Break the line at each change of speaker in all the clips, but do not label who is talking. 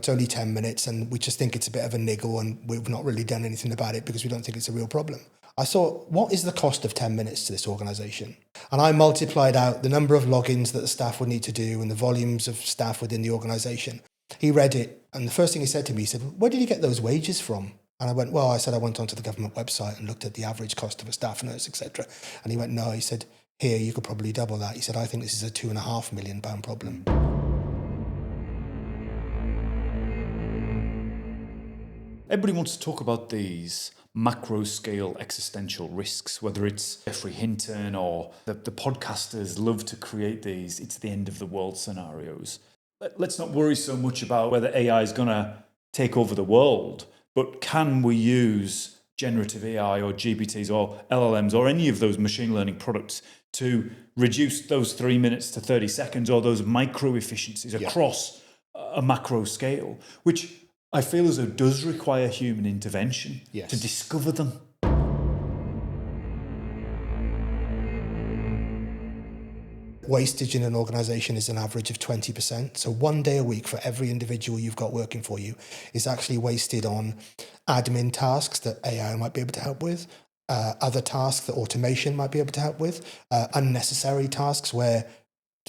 It's only 10 minutes and we just think it's a bit of a niggle and we've not really done anything about it because we don't think it's a real problem. I thought, what is the cost of 10 minutes to this organisation? And I multiplied out the number of logins that the staff would need to do and the volumes of staff within the organisation. He read it, and the first thing he said to me, he said, where did you get those wages from? And I went, I went onto the government website and looked at the average cost of a staff nurse, etc. And he went, no, he said, here, you could probably double that. He said, I think this is a £2.5 million problem.
Everybody wants to talk about these macro scale existential risks, whether it's Jeffrey Hinton or the podcasters love to create these it's the end of the world scenarios. Let's not worry so much about whether AI is going to take over the world, but can we use generative AI or GPTs or LLMs or any of those machine learning products to reduce those 3 minutes to 30 seconds or those micro efficiencies across a macro scale, which I feel as though does require human intervention to discover them.
Wastage in an organisation is an average of 20%. So 1 day a week for every individual you've got working for you is actually wasted on admin tasks that AI might be able to help with, other tasks that automation might be able to help with, unnecessary tasks where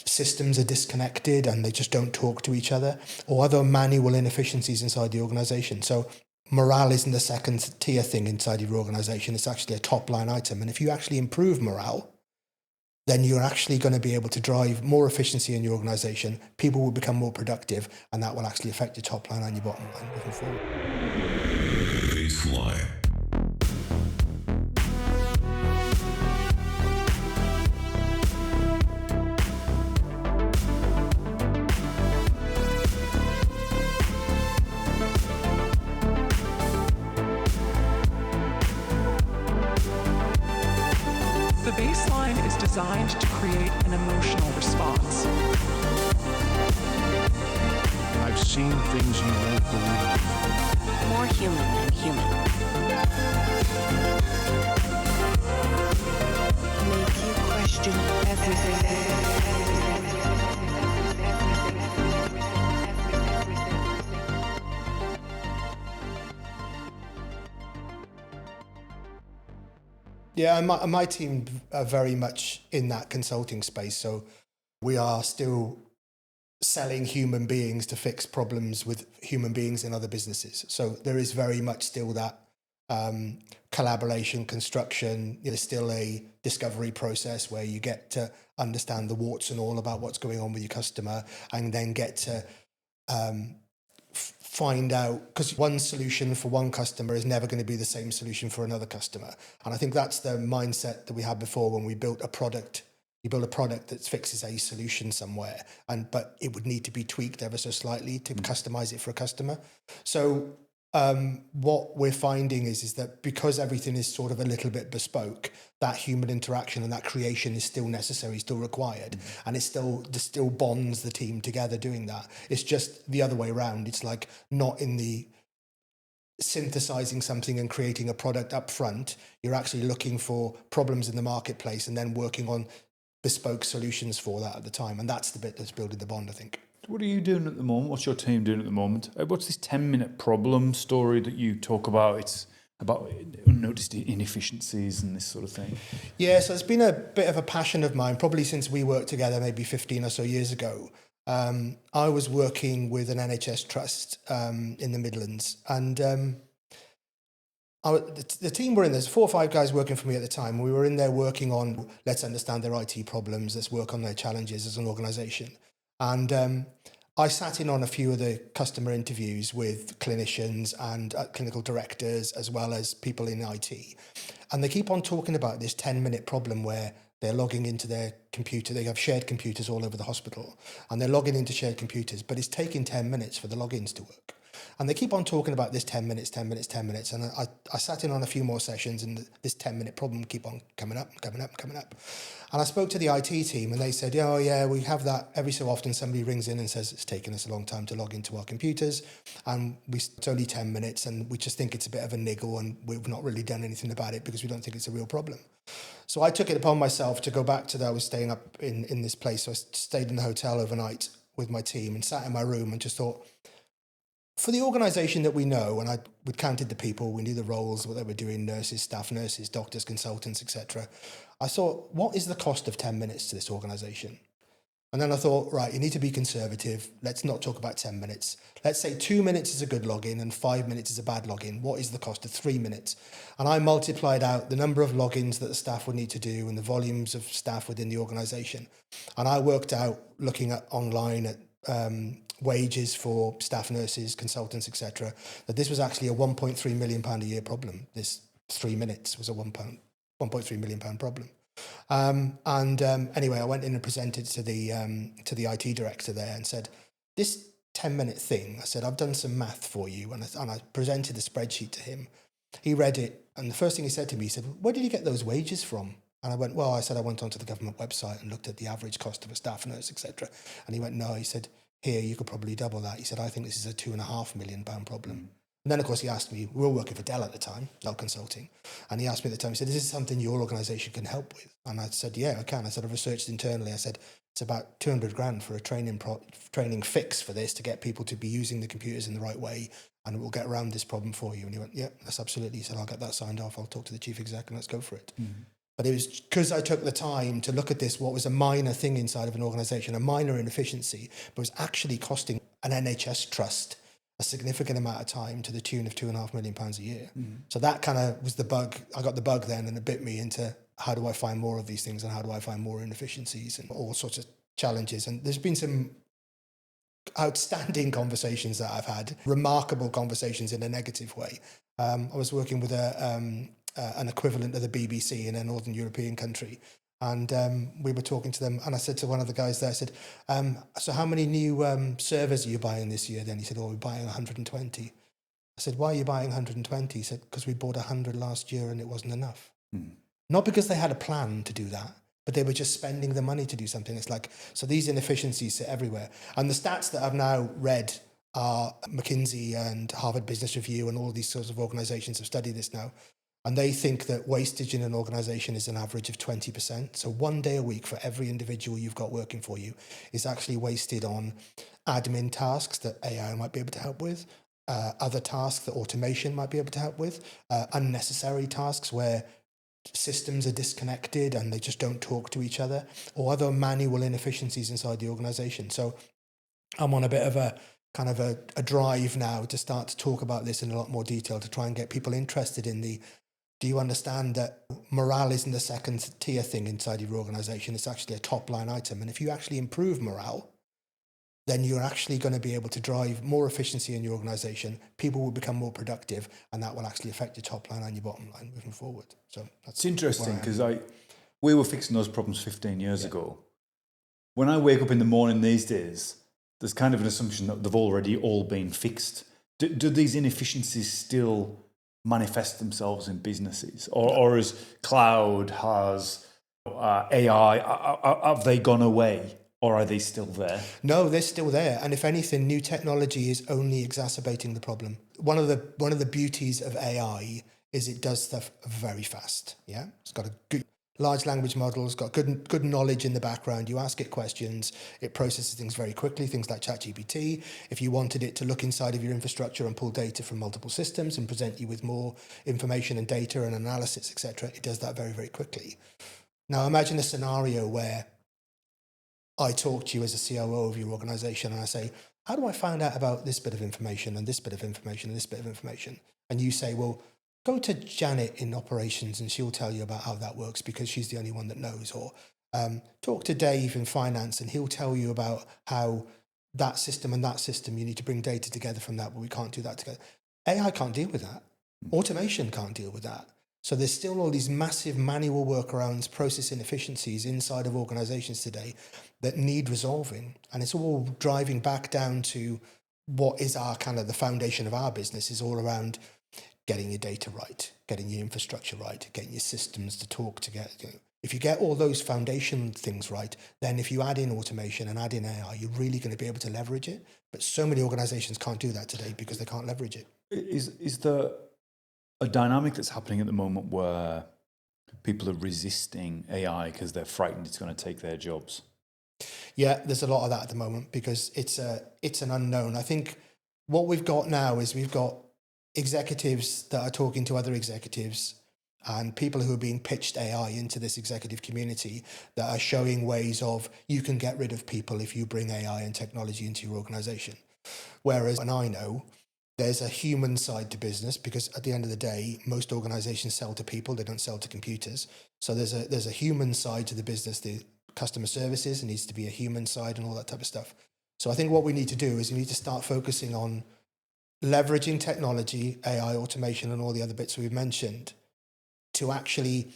systems are disconnected and they just don't talk to each other, or other manual inefficiencies inside the organisation. So morale isn't a second tier thing inside your organisation. It's actually a top line item. And if you actually improve morale, then you're actually going to be able to drive more efficiency in your organisation. People will become more productive, and that will actually affect your top line and your bottom line moving forward. Baseline.
The baseline is designed to create an emotional response.
I've seen things you won't believe.
More human than human. Make you question everything.
Yeah, and my team are very much in that consulting space. So we are still selling human beings to fix problems with human beings in other businesses. So there is very much still that collaboration, construction. There's still a discovery process where you get to understand the warts and all about what's going on with your customer, and then get to find out, because one solution for one customer is never going to be the same solution for another customer. And I think that's the mindset that we had before when we built a product. You build a product that fixes a solution somewhere, but it would need to be tweaked ever so slightly to customize it for a customer. So what we're finding is that because everything is sort of a little bit bespoke, that human interaction and that creation is still necessary, still required, and it still bonds the team together doing that. It's just the other way around. It's like not in the synthesizing something and creating a product up front. You're actually looking for problems in the marketplace and then working on bespoke solutions for that at the time. And that's the bit that's building the bond, I think.
What are you doing at the moment? What's your team doing at the moment? What's this 10-minute problem story that you talk about? It's about unnoticed inefficiencies and this sort of thing.
Yeah, so it's been a bit of a passion of mine, probably since we worked together maybe 15 or so years ago. I was working with an NHS trust in the Midlands, and the team were in, there's 4 or 5 guys working for me at the time. We were in there working on, let's understand their IT problems, let's work on their challenges as an organisation. And I sat in on a few of the customer interviews with clinicians and clinical directors, as well as people in IT. And they keep on talking about this 10-minute problem where they're logging into their computer. They have shared computers all over the hospital, and they're logging into shared computers, but it's taking 10 minutes for the logins to work. And they keep on talking about this 10 minutes. And I sat in on a few more sessions, and this 10-minute problem keep on coming up. And I spoke to the IT team, and they said, oh, yeah, we have that every so often. Somebody rings in and says it's taken us a long time to log into our computers, and it's only 10 minutes, and we just think it's a bit of a niggle, and we've not really done anything about it because we don't think it's a real problem. So I took it upon myself to go back to that. I was staying up in this place. So I stayed in the hotel overnight with my team and sat in my room and just thought, for the organisation that we know, and we'd counted the people, we knew the roles, what they were doing, nurses, staff nurses, doctors, consultants, etc. I thought, what is the cost of 10 minutes to this organisation? And then I thought, right, you need to be conservative. Let's not talk about 10 minutes. Let's say 2 minutes is a good login and 5 minutes is a bad login. What is the cost of 3 minutes? And I multiplied out the number of logins that the staff would need to do and the volumes of staff within the organisation. And I worked out, looking at online at wages for staff nurses, consultants, etc., that this was actually a £1.3 million a year problem. This 3 minutes was a £1.3 million problem. Anyway, I went in and presented to the IT director there and said, this 10-minute thing, I said, I've done some math for you. And I presented the spreadsheet to him. He read it. And the first thing he said to me, he said, where did you get those wages from? And I went, well, I said, I went onto the government website and looked at the average cost of a staff nurse, etc. And he went, no, he said, here, you could probably double that. He said, I think this is a £2.5 million problem. And then, of course, he asked me, we were working for Dell at the time, Dell Consulting. And he asked me at the time, he said, is this something your organisation can help with? And I said, yeah, I can. I said, I've researched internally. I said, it's about 200 grand for a training fix for this to get people to be using the computers in the right way. And we'll get around this problem for you. And he went, yeah, that's absolutely. He said, I'll get that signed off. I'll talk to the chief exec and let's go for it. Mm-hmm. But it was because I took the time to look at this, what was a minor thing inside of an organisation, a minor inefficiency, but was actually costing an NHS trust a significant amount of time to the tune of £2.5 million a year. Mm. So that kind of was the bug. I got the bug then, and it bit me into how do I find more of these things and how do I find more inefficiencies and all sorts of challenges. And there's been some outstanding conversations that I've had, remarkable conversations in a negative way. I was working with an equivalent of the BBC in a Northern European country. And we were talking to them, and I said to one of the guys there, I said, so how many new servers are you buying this year then? He said, we're buying 120. I said, why are you buying 120? He said, because we bought 100 last year and it wasn't enough. Mm. Not because they had a plan to do that, but they were just spending the money to do something. It's like, so these inefficiencies sit everywhere. And the stats that I've now read are McKinsey and Harvard Business Review and all these sorts of organizations have studied this now. And they think that wastage in an organisation is an average of 20%. So 1 day a week for every individual you've got working for you is actually wasted on admin tasks that AI might be able to help with, other tasks that automation might be able to help with, unnecessary tasks where systems are disconnected and they just don't talk to each other, or other manual inefficiencies inside the organisation. So I'm on a bit of a kind of a drive now to start to talk about this in a lot more detail, to try and get people interested in do you understand that morale isn't a second tier thing inside your organisation? It's actually a top line item. And if you actually improve morale, then you're actually going to be able to drive more efficiency in your organisation. People will become more productive, and that will actually affect your top line and your bottom line moving forward. So that's
interesting because we were fixing those problems 15 years ago. When I wake up in the morning these days, there's kind of an assumption that they've already all been fixed. Do these inefficiencies still manifest themselves in businesses, or as cloud has AI, have they gone away, or are they still there?
No, they're still there, and if anything, new technology is only exacerbating the problem. One of the beauties of AI is it does stuff very fast. Yeah, it's got a good large language model, it's got good knowledge in the background. You ask it questions, it processes things very quickly, things like ChatGPT. If you wanted it to look inside of your infrastructure and pull data from multiple systems and present you with more information and data and analysis, etc., it does that very, very quickly. Now, imagine a scenario where I talk to you as a COO of your organization and I say, how do I find out about this bit of information and this bit of information and this bit of information? And you say, well, go to Janet in operations and she'll tell you about how that works because she's the only one that knows. Or talk to Dave in finance and he'll tell you about how that system and that system, you need to bring data together from that, but we can't do that together. AI can't deal with that. Automation can't deal with that. So there's still all these massive manual workarounds, process inefficiencies inside of organizations today that need resolving. And it's all driving back down to what is our kind of the foundation of our business is all around getting your data right, getting your infrastructure right, getting your systems to talk together. If you get all those foundation things right, then if you add in automation and add in AI, you're really going to be able to leverage it. But so many organizations can't do that today because they can't leverage it.
Is there a dynamic that's happening at the moment where people are resisting AI because they're frightened it's going to take their jobs?
Yeah, there's a lot of that at the moment because it's an unknown. I think what we've got now is we've got executives that are talking to other executives and people who are being pitched AI into this executive community that are showing ways of you can get rid of people if you bring AI and technology into your organization. Whereas, and I know, there's a human side to business because at the end of the day, most organizations sell to people, they don't sell to computers. So there's a human side to the business, the customer services, it needs to be a human side and all that type of stuff. So I think what we need to do is we need to start focusing on leveraging technology, AI, automation, and all the other bits we've mentioned to actually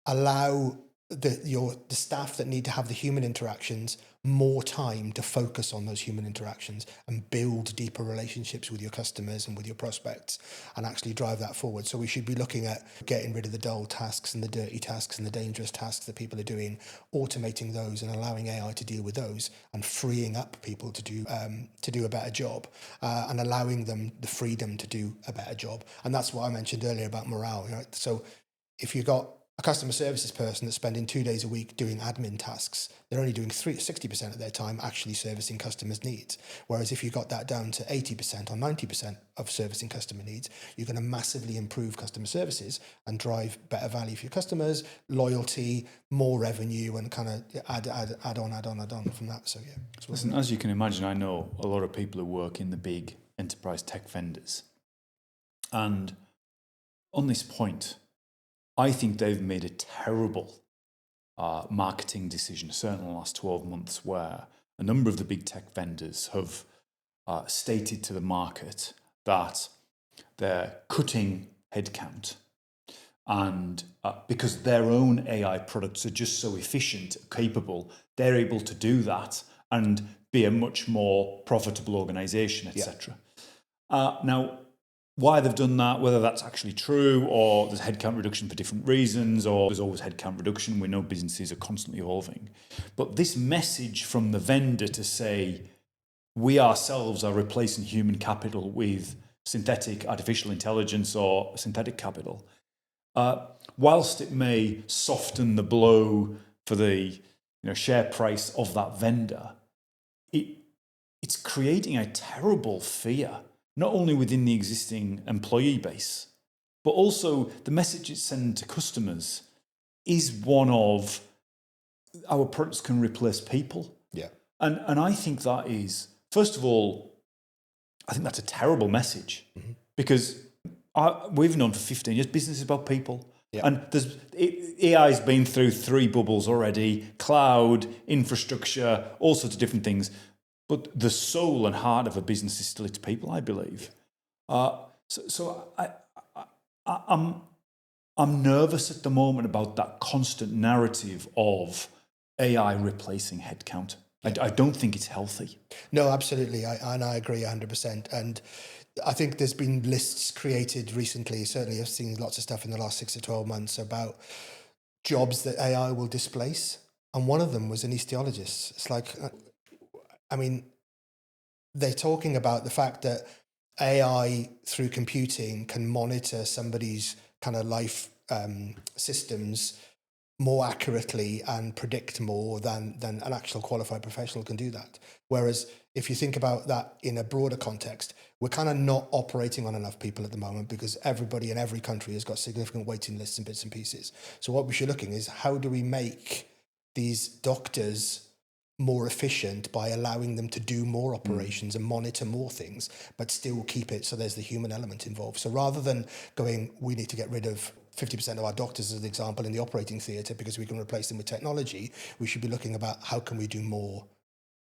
allow the staff that need to have the human interactions more time to focus on those human interactions and build deeper relationships with your customers and with your prospects and actually drive that forward. So we should be looking at getting rid of the dull tasks and the dirty tasks and the dangerous tasks that people are doing, automating those and allowing AI to deal with those and freeing up people to do a better job and allowing them the freedom to do a better job. And that's what I mentioned earlier about morale. Right? So if you've got a customer services person that's spending 2 days a week doing admin tasks, they're only doing 60% of their time actually servicing customers' needs. Whereas if you got that down to 80% or 90% of servicing customer needs, you're going to massively improve customer services and drive better value for your customers, loyalty, more revenue, and kind of add on from that. So yeah.
Listen, as you can imagine, I know a lot of people who work in the big enterprise tech vendors. And on this point, I think they've made a terrible marketing decision, certainly in the last 12 months, where a number of the big tech vendors have stated to the market that they're cutting headcount. And because their own AI products are just so efficient, capable, they're able to do that and be a much more profitable organization, etc. Now, why they've done that, whether that's actually true or there's headcount reduction for different reasons or there's always headcount reduction, we know businesses are constantly evolving. But this message from the vendor to say, we ourselves are replacing human capital with synthetic artificial intelligence or synthetic capital, whilst it may soften the blow for the share price of that vendor, it's creating a terrible fear, not only within the existing employee base, but also the message it's sending to customers is one of our products can replace people.
Yeah.
And I think that is, first of all, I think that's a terrible message because we've known for 15 years business is about people. Yeah. And AI's been through 3 bubbles already, cloud, infrastructure, all sorts of different things. But the soul and heart of a business is still its people, I believe. So I'm nervous at the moment about that constant narrative of AI replacing headcount. I don't think it's healthy.
No, absolutely. I agree 100%. And I think there's been lists created recently. Certainly I've seen lots of stuff in the last 6 to 12 months about jobs that AI will displace. And one of them was anesthesiologist. It's like, they're talking about the fact that AI through computing can monitor somebody's kind of life systems more accurately and predict more than an actual qualified professional can do that. Whereas if you think about that in a broader context, we're kind of not operating on enough people at the moment because everybody in every country has got significant waiting lists and bits and pieces. So what we should be looking is how do we make these doctors more efficient by allowing them to do more operations and monitor more things, but still keep it so there's the human element involved. So rather than going, we need to get rid of 50% of our doctors, as an example, in the operating theatre because we can replace them with technology, we should be looking about how can we do more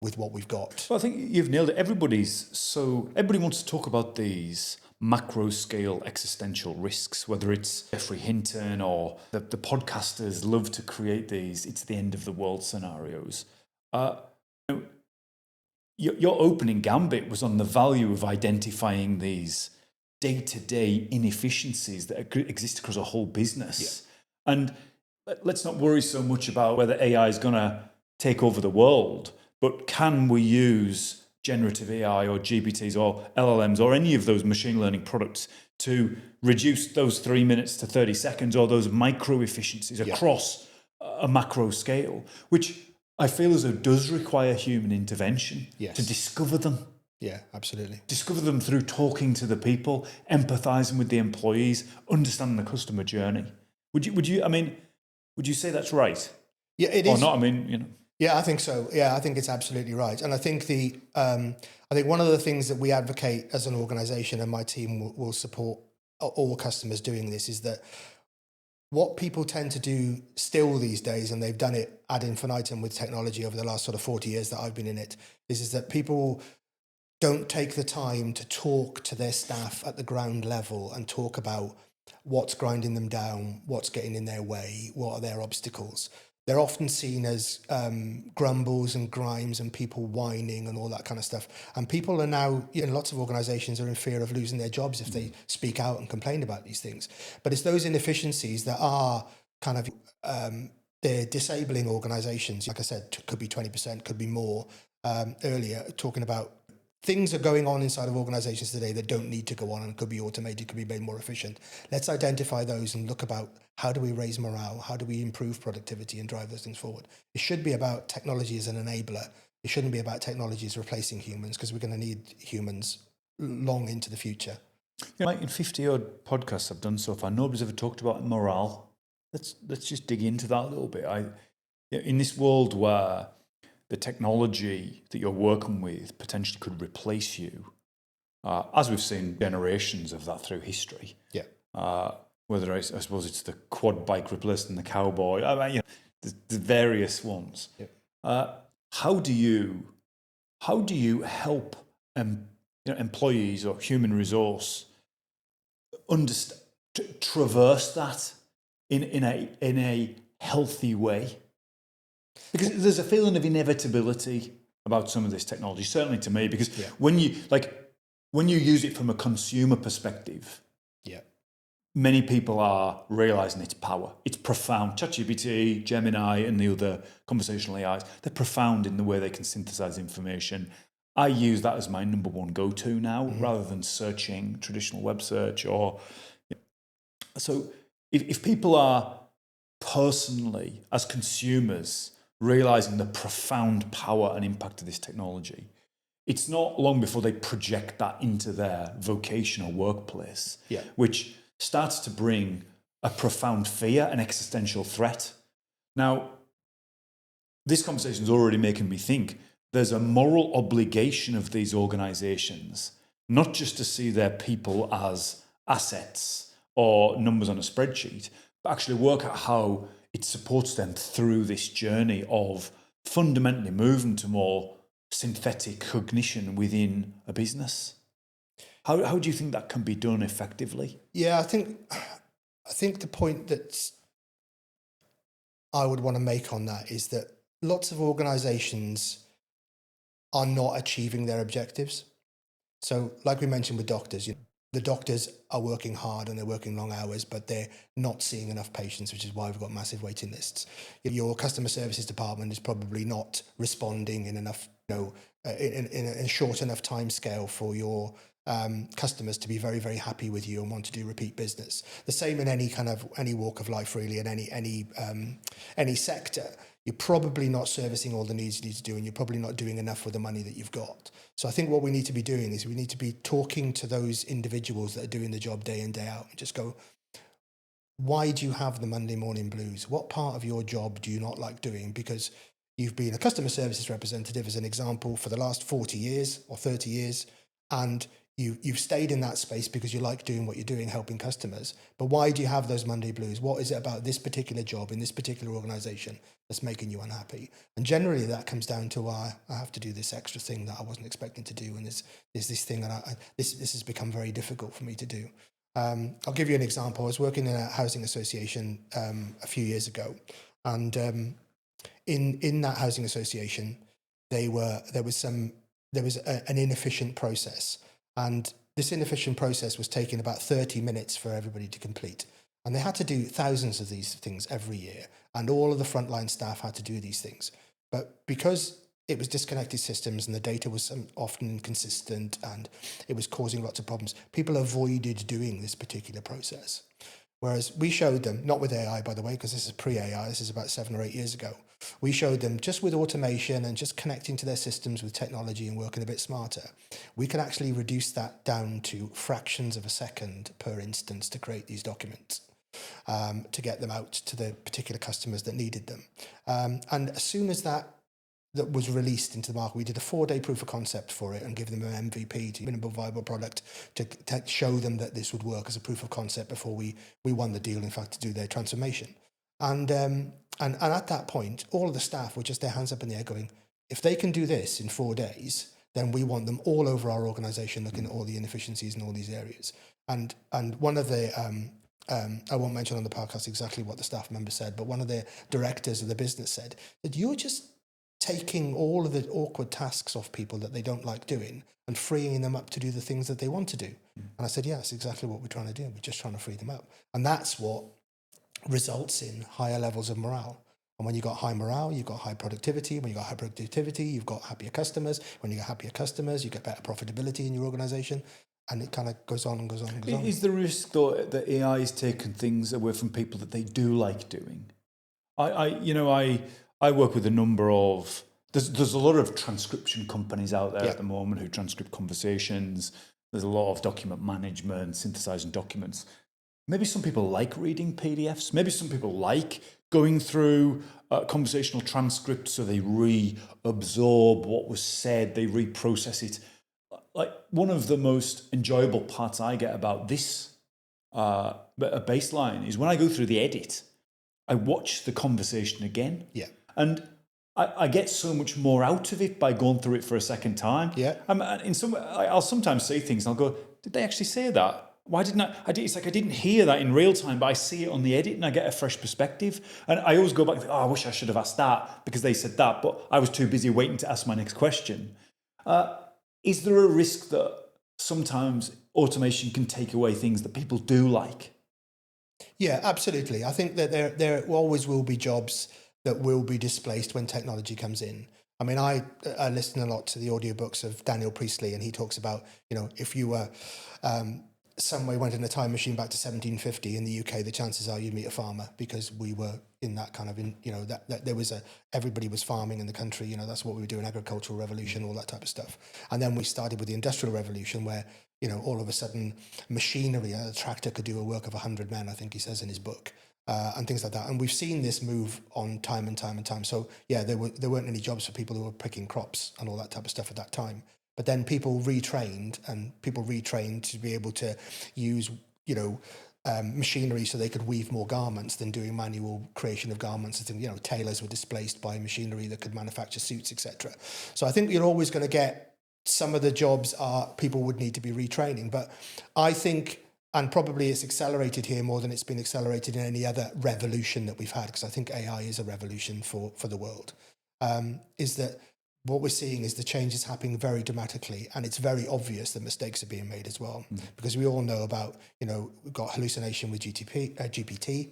with what we've got.
Well, I think you've nailed it. Everybody wants to talk about these macro scale existential risks, whether it's Jeffrey Hinton or the podcasters love to create these, it's the end of the world scenarios. Your opening gambit was on the value of identifying these day-to-day inefficiencies that exist across a whole business. Yeah. And let's not worry so much about whether AI is going to take over the world, but can we use generative AI or GPTs or LLMs or any of those machine learning products to reduce those 3 minutes to 30 seconds or those micro efficiencies across a macro scale, which I feel as though does require human intervention to discover them.
Yeah, absolutely.
Discover them through talking to the people, empathizing with the employees, understanding the customer journey. Would you say that's right?
Yeah, it
Or
is.
not?
Yeah, I think so. Yeah, I think it's absolutely right. And I think I think one of the things that we advocate as an organization, and my team will support all customers doing this, is that what people tend to do still these days, and they've done it ad infinitum with technology over the last sort of 40 years that I've been in it, is that people don't take the time to talk to their staff at the ground level and talk about what's grinding them down, what's getting in their way, what are their obstacles. They're often seen as grumbles and grimes and people whining and all that kind of stuff. And people are now, lots of organizations are in fear of losing their jobs if they speak out and complain about these things. But it's those inefficiencies that are kind of, they're disabling organizations. Like I said, could be 20%, could be more. Earlier, talking about things are going on inside of organizations today that don't need to go on and could be automated, could be made more efficient. Let's identify those and look about how do we raise morale? How do we improve productivity and drive those things forward? It should be about technology as an enabler. It shouldn't be about technology as replacing humans, because we're going to need humans long into the future.
In 50 odd podcasts I've done so far, nobody's ever talked about morale. Let's just dig into that a little bit. In this world where the technology that you're working with potentially could replace you, as we've seen generations of that through history.
Yeah.
Whether I suppose it's the quad bike replacing the cowboy, the various ones.
Yeah.
How do you help employees or human resource traverse that in a healthy way? Because there's a feeling of inevitability about some of this technology, certainly to me, because when you use it from a consumer perspective, many people are realizing its power. It's profound. ChatGPT, Gemini, and the other conversational AIs, they're profound in the way they can synthesize information. I use that as my number one go-to now, rather than searching traditional web search. So if people are personally, as consumers, realizing the profound power and impact of this technology, it's not long before they project that into their vocation or workplace, which starts to bring a profound fear, an existential threat. Now, this conversation is already making me think there's a moral obligation of these organizations, not just to see their people as assets or numbers on a spreadsheet, but actually work out how it supports them through this journey of fundamentally moving to more synthetic cognition within a business. How do you think that can be done effectively?
Yeah, I think the point that I would want to make on that is that lots of organizations are not achieving their objectives. So like we mentioned with doctors, the doctors are working hard and they're working long hours, but they're not seeing enough patients, which is why we've got massive waiting lists. Your customer services department is probably not responding in enough, in a short enough time scale for your customers to be very, very happy with you and want to do repeat business. The same in any walk of life, really, in any sector. You're probably not servicing all the needs you need to do, and you're probably not doing enough with the money that you've got. So I think what we need to be doing is we need to be talking to those individuals that are doing the job day in, day out, and just go, why do you have the Monday morning blues? What part of your job do you not like doing? Because you've been a customer services representative, as an example, for the last 40 years or 30 years, and you've stayed in that space because you like doing what you're doing, helping customers. But why do you have those Monday blues? What is it about this particular job in this particular organization that's making you unhappy? And generally that comes down to, I have to do this extra thing that I wasn't expecting to do. And there's this thing that this has become very difficult for me to do. I'll give you an example. I was working in a housing association a few years ago. And in that housing association, there was an inefficient process. And this inefficient process was taking about 30 minutes for everybody to complete. And they had to do thousands of these things every year. And all of the frontline staff had to do these things. But because it was disconnected systems and the data was often inconsistent and it was causing lots of problems, people avoided doing this particular process. Whereas we showed them, not with AI, by the way, because this is pre-AI, this is about 7 or 8 years ago. We showed them just with automation and just connecting to their systems with technology and working a bit smarter, we could actually reduce that down to fractions of a second per instance to create these documents, to get them out to the particular customers that needed them. And as soon as that was released into the market, we did a 4-day proof of concept for it and give them an MVP, to minimal viable product, to show them that this would work as a proof of concept before we won the deal, in fact, to do their transformation. And at that point, all of the staff were just their hands up in the air going, if they can do this in 4 days, then we want them all over our organization looking at all the inefficiencies in all these areas. And one of the, I won't mention on the podcast exactly what the staff member said, but one of the directors of the business said that you're just taking all of the awkward tasks off people that they don't like doing and freeing them up to do the things that they want to do. And I said, yeah, that's exactly what we're trying to do. We're just trying to free them up. And that's what results in higher levels of morale. And when you've got high morale, you've got high productivity. When you've got high productivity, you've got happier customers. When you get happier customers, you get better profitability in your organization. And it kind of goes on and goes on and goes on.
Is the risk, though, that AI is taking things away from people that they do like doing? I work with a number of... There's a lot of transcription companies out there at the moment who transcript conversations. There's a lot of document management, synthesizing documents. Maybe some people like reading PDFs. Maybe some people like going through conversational transcripts, so they reabsorb what was said, they reprocess it. Like, one of the most enjoyable parts I get about this baseline is when I go through the edit, I watch the conversation again. Yeah. And I get so much more out of it by going through it for a second time. Yeah. I'll sometimes say things and I'll go, did they actually say that? Why didn't I? It's like I didn't hear that in real time, but I see it on the edit and I get a fresh perspective. And I always go back and think, I wish I should have asked that because they said that, but I was too busy waiting to ask my next question. Is there a risk that sometimes automation can take away things that people do like?
Yeah, absolutely. I think that there always will be jobs that will be displaced when technology comes in. I mean, I listen a lot to the audiobooks of Daniel Priestley, and he talks about, if you were some way went in a time machine back to 1750 in the UK, the chances are you'd meet a farmer, because we were in that kind of, that there was everybody was farming in the country. That's what we were doing, agricultural revolution, all that type of stuff. And then we started with the industrial revolution, where all of a sudden machinery, a tractor could do a work of 100 men, I think he says in his book. And things like that. And we've seen this move on time and time and time. So yeah, there weren't any jobs for people who were picking crops and all that type of stuff at that time. But then people retrained to be able to use, machinery so they could weave more garments than doing manual creation of garments. Tailors were displaced by machinery that could manufacture suits, etc. So I think you're always going to get some of the jobs people would need to be retraining. But I think, and probably it's accelerated here more than it's been accelerated in any other revolution that we've had, because I think AI is a revolution for the world, is that what we're seeing is the change is happening very dramatically, and it's very obvious that mistakes are being made as well, because we all know about, we've got hallucination with GPT.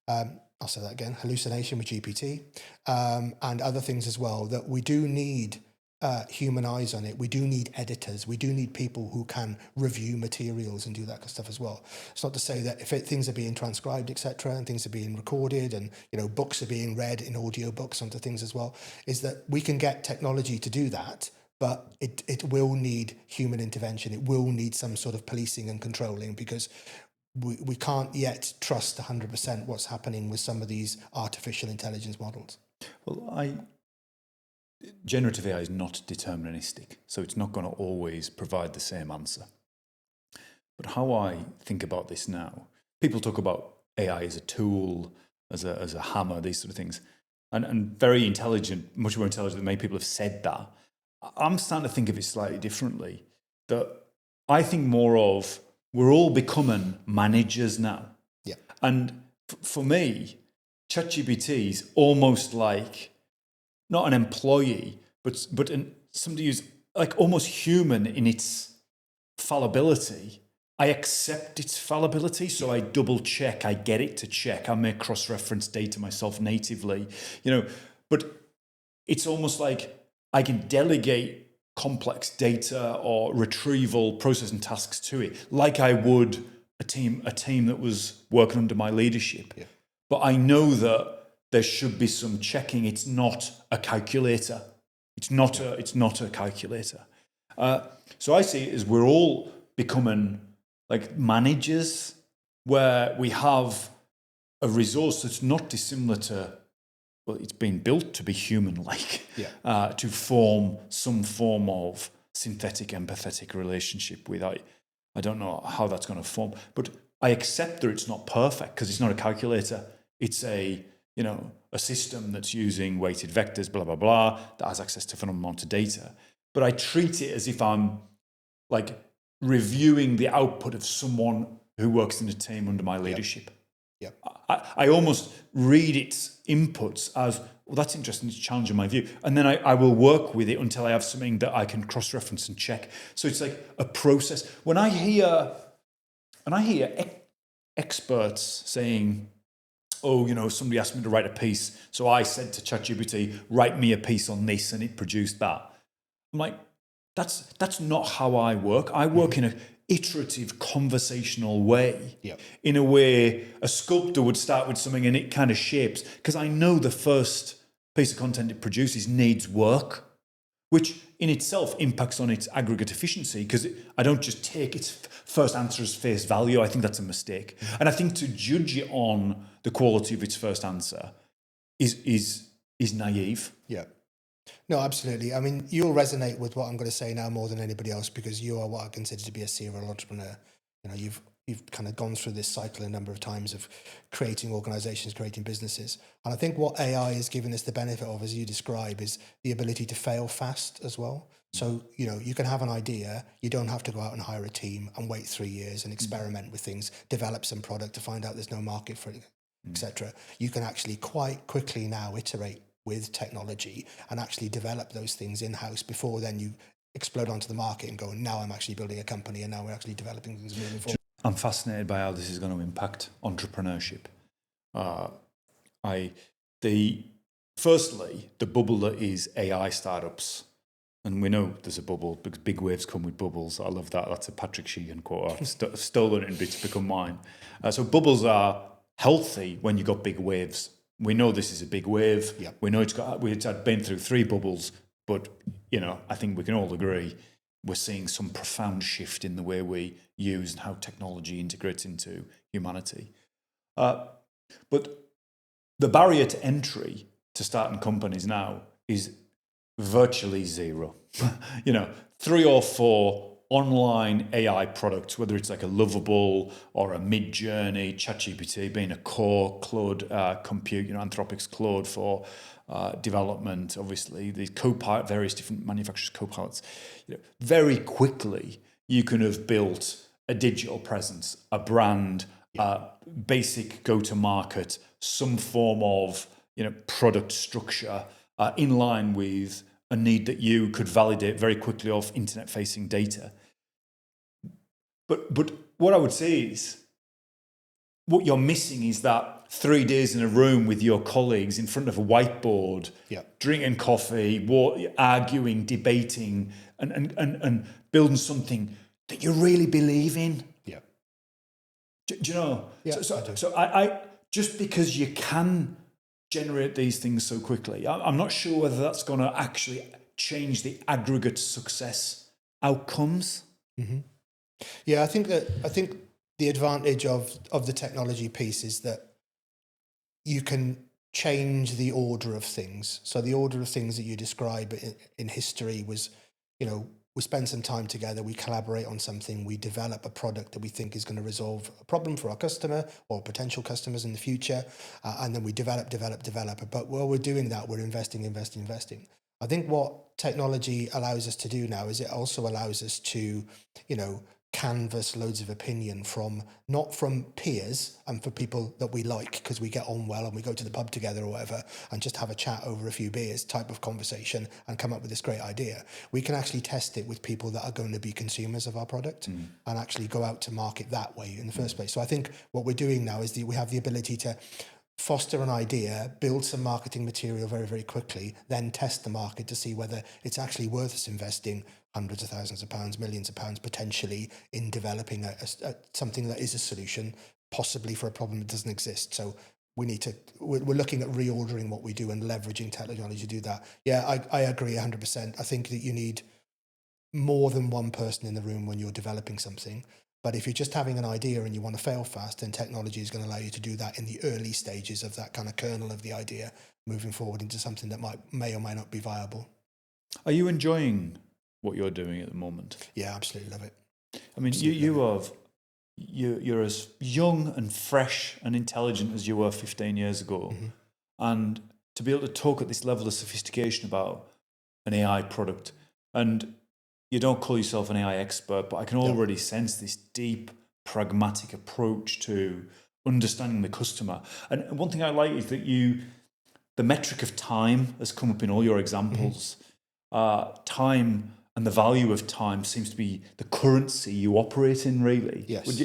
I'll say that again, hallucination with GPT, and other things as well, that we do need human eyes on it. We do need editors. We do need people who can review materials and do that kind of stuff as well. It's not to say that if things are being transcribed, etc., and things are being recorded, and books are being read in audio books onto things as well, is that we can get technology to do that, but it will need human intervention. It will need some sort of policing and controlling, because we can't yet trust 100% what's happening with some of these artificial intelligence models.
Well, generative AI is not deterministic, so it's not going to always provide the same answer. But how I think about this now, people talk about AI as a tool, as a hammer, these sort of things, and very intelligent, much more intelligent than many people have said that. I'm starting to think of it slightly differently, that I think more of we're all becoming managers now. Yeah. And for me, ChatGPT is almost like not an employee, but somebody who's like almost human in its fallibility. I accept its fallibility, so I double check, I get it to check, I make cross-reference data myself natively, but it's almost like I can delegate complex data or retrieval processing tasks to it, like I would a a team that was working under my leadership.
Yeah.
But I know that there should be some checking. It's not a calculator. It's not a calculator. So I see it as we're all becoming like managers, where we have a resource that's not dissimilar to, well, it's been built to be human-like, to form some form of synthetic, empathetic relationship with. I don't know how that's going to form, but I accept that it's not perfect because it's not a calculator. It's a system that's using weighted vectors, blah, blah, blah, that has access to phenomenal amount of data. But I treat it as if I'm like reviewing the output of someone who works in a team under my leadership.
Yeah.
I almost read its inputs as, well, that's interesting, it's challenging my view. And then I will work with it until I have something that I can cross-reference and check. So it's like a process. When I hear experts saying, oh, somebody asked me to write a piece, so I said to ChatGPT, write me a piece on this, and it produced that. I'm like, that's not how I work. I work in an iterative, conversational way.
Yeah.
In a way, a sculptor would start with something and it kind of shapes, because I know the first piece of content it produces needs work, which in itself impacts on its aggregate efficiency, because I don't just take its first answer as face value. I think that's a mistake. And I think to judge it on the quality of its first answer is naive.
Yeah. No, absolutely. I mean, you'll resonate with what I'm going to say now more than anybody else, because you are what I consider to be a serial entrepreneur. You've kind of gone through this cycle a number of times of creating organizations, creating businesses. And I think what AI has given us the benefit of, as you describe, is the ability to fail fast as well. So, you can have an idea, you don't have to go out and hire a team and wait 3 years and experiment with things, develop some product to find out there's no market for it, etc. You can actually quite quickly now iterate with technology and actually develop those things in-house before then you explode onto the market and go, now I'm actually building a company and now we're actually developing things moving forward.
I'm fascinated by how this is going to impact entrepreneurship. Firstly, the bubble that is AI startups, and we know there's a bubble because big waves come with bubbles. I love that. That's a Patrick Sheehan quote. I've stolen it and it's become mine. So bubbles are healthy when you've got big waves. We know this is a big wave.
Yeah.
We know it's been through 3 bubbles, but I think we can all agree we're seeing some profound shift in the way we use and how technology integrates into humanity. But the barrier to entry to starting companies now is virtually zero. 3 or 4 online AI products, whether it's like a Lovable or a Mid-Journey, ChatGPT being a core, Claude compute, Anthropic's Claude for development, obviously, the Copilot, various different manufacturers' Copilots. Very quickly, you can have built a digital presence, a brand, basic go-to-market, some form of product structure in line with a need that you could validate very quickly off internet-facing data. But what I would say is, what you're missing is that 3 days in a room with your colleagues in front of a whiteboard, drinking coffee, arguing, debating, and building something that you really believe in. Yeah. Do you know?
Yeah,
So I just because you can generate these things so quickly, I'm not sure whether that's going to actually change the aggregate success outcomes.
Mm-hmm. Yeah, I think the advantage of the technology piece is that you can change the order of things. So the order of things that you describe in history was, we spend some time together, we collaborate on something, we develop a product that we think is going to resolve a problem for our customer or potential customers in the future, and then we develop. But while we're doing that, we're investing. I think what technology allows us to do now is it also allows us to, canvas loads of opinion not from peers and for people that we like because we get on well and we go to the pub together or whatever and just have a chat over a few beers type of conversation and come up with this great idea. We can actually test it with people that are going to be consumers of our product and actually go out to market that way in the first place. So I think what we're doing now is we have the ability to foster an idea, build some marketing material very, very quickly, then test the market to see whether it's actually worth us investing hundreds of thousands of pounds, millions of pounds potentially in developing something that is a solution, possibly for a problem that doesn't exist. So we're looking at reordering what we do and leveraging technology to do that. Yeah, I agree 100%. I think that you need more than one person in the room when you're developing something. But if you're just having an idea and you want to fail fast, then technology is going to allow you to do that in the early stages of that kind of kernel of the idea, moving forward into something that may or may not be viable.
Are you enjoying what you're doing at the moment?
Yeah, absolutely love it.
I mean, you're as young and fresh and intelligent as you were 15 years ago.
Mm-hmm.
And to be able to talk at this level of sophistication about an AI product, and you don't call yourself an AI expert, but I can already sense this deep, pragmatic approach to understanding the customer. And one thing I like is that the metric of time has come up in all your examples. Time and the value of time seems to be the currency you operate in, really.
Yes.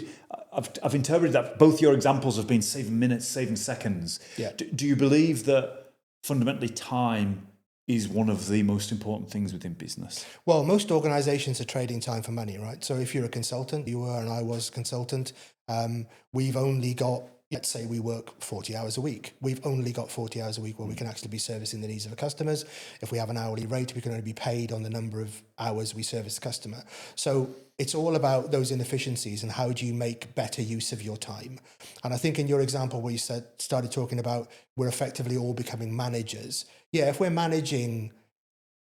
I've interpreted that both your examples have been saving minutes, saving seconds.
Yeah.
Do you believe that fundamentally time is one of the most important things within business?
Well, most organizations are trading time for money, right? So if you're a consultant, you were and I was a consultant, we've only got, let's say we work 40 hours a week. We've only got 40 hours a week where we can actually be servicing the needs of our customers. If we have an hourly rate, we can only be paid on the number of hours we service the customer. So it's all about those inefficiencies and how do you make better use of your time. And I think in your example where you started talking about we're effectively all becoming managers. Yeah, if we're managing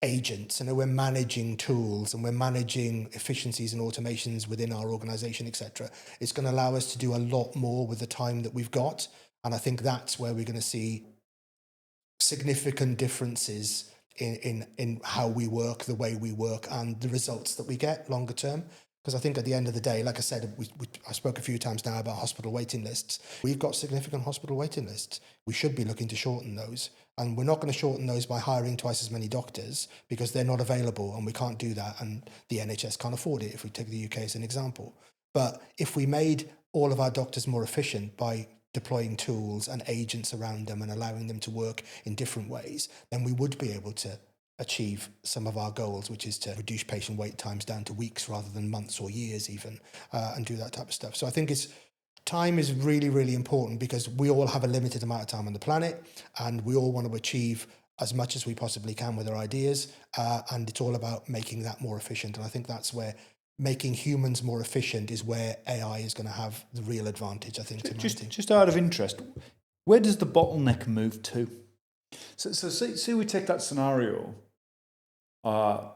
agents and we're managing tools and we're managing efficiencies and automations within our organization, etc., it's going to allow us to do a lot more with the time that we've got. And I think that's where we're going to see significant differences in how we work, the way we work, and the results that we get longer term. Because I think at the end of the day, like I said, I spoke a few times now about hospital waiting lists. We've got significant hospital waiting lists. We should be looking to shorten those. And we're not going to shorten those by hiring twice as many doctors because they're not available and we can't do that. And the NHS can't afford it if we take the UK as an example. But if we made all of our doctors more efficient by deploying tools and agents around them and allowing them to work in different ways, then we would be able to achieve some of our goals, which is to reduce patient wait times down to weeks rather than months or years even, and do that type of stuff. So I think time is really, really important because we all have a limited amount of time on the planet and we all want to achieve as much as we possibly can with our ideas, and it's all about making that more efficient. And I think that's where making humans more efficient is where AI is going to have the real advantage, I think.
Just out of interest, where does the bottleneck move to? So say we take that scenario of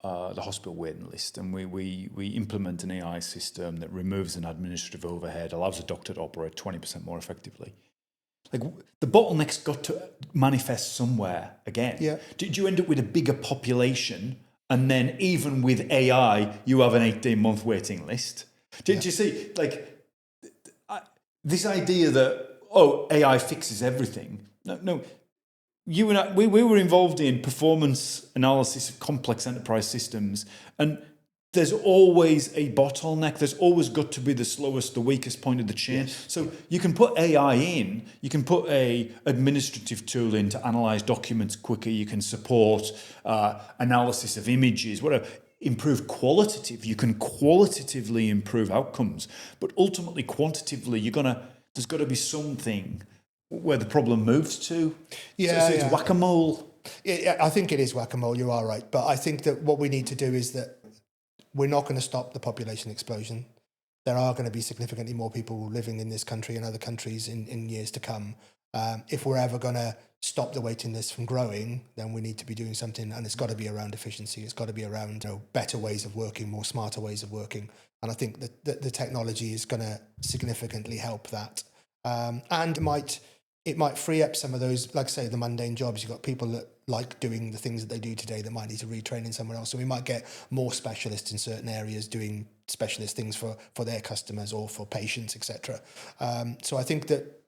the hospital waiting list, and we implement an AI system that removes an administrative overhead, allows a doctor to operate 20% more effectively. Like the bottleneck's got to manifest somewhere again.
Yeah.
Do you end up with a bigger population, and then even with AI, you have an 18-month waiting list? Do you see, like, this idea that, AI fixes everything? No. You and I, we were involved in performance analysis of complex enterprise systems, and there's always a bottleneck. There's always got to be the slowest, the weakest point of the chain. Yes. So you can put AI in, you can put a administrative tool in to analyze documents quicker, you can support analysis of images, whatever. Improve qualitative, you can qualitatively improve outcomes, but ultimately quantitatively there's got to be something where the problem moves to. So it's whack-a-mole.
Yeah, I think it is whack-a-mole, you are right. But I think that what we need to do is that we're not going to stop the population explosion. There are going to be significantly more people living in this country and other countries in years to come. If we're ever going to stop the waiting list from growing, then we need to be doing something, and it's got to be around efficiency. It's got to be around better ways of working, more smarter ways of working. And I think that the technology is going to significantly help that. And it might free up some of those, like I say, the mundane jobs. You've got people that like doing the things that they do today that might need to retrain in somewhere else. So we might get more specialists in certain areas doing specialist things for their customers or for patients, etc. So I think that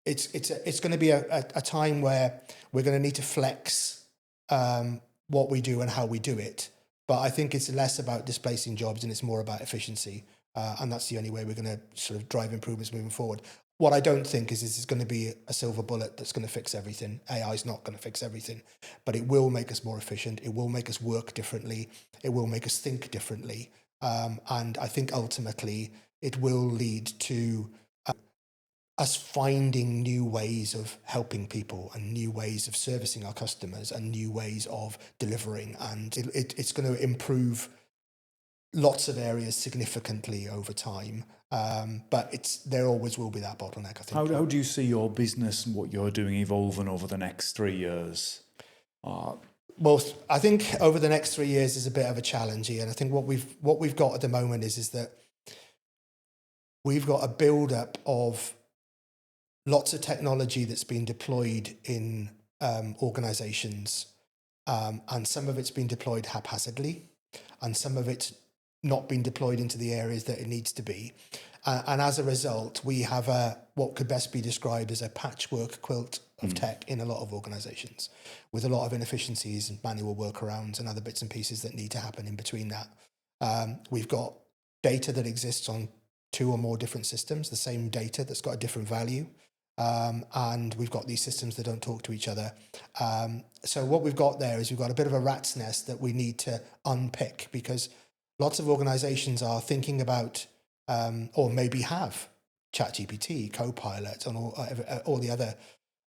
it's going to be a time where we're going to need to flex what we do and how we do it. But I think it's less about displacing jobs and it's more about efficiency. And that's the only way we're going to sort of drive improvements moving forward. what I don't think is this is going to be a silver bullet that's going to fix everything. AI is not going to fix everything, but it will make us more efficient. It will make us work differently. It will make us think differently. And I think ultimately it will lead to us finding new ways of helping people and new ways of servicing our customers and new ways of delivering. And it's going to improve lots of areas significantly over time. But there always will be that bottleneck, I think.
How do you see your business and what you're doing evolving over the next 3 years?
Well, I think over the next 3 years is a bit of a challenge here. And I think what we've got at the moment is that we've got a build-up of lots of technology that's been deployed in organizations, and some of it's been deployed haphazardly, and some of it's not been deployed into the areas that it needs to be. And as a result, we have what could best be described as a patchwork quilt of tech in a lot of organizations, with a lot of inefficiencies and manual workarounds and other bits and pieces that need to happen in between that. We've got data that exists on 2 or more different systems, the same data that's got a different value. And we've got these systems that don't talk to each other. So what we've got there is we've got a bit of a rat's nest that we need to unpick, because lots of organizations are thinking about, or maybe have, ChatGPT, Copilot, and all the other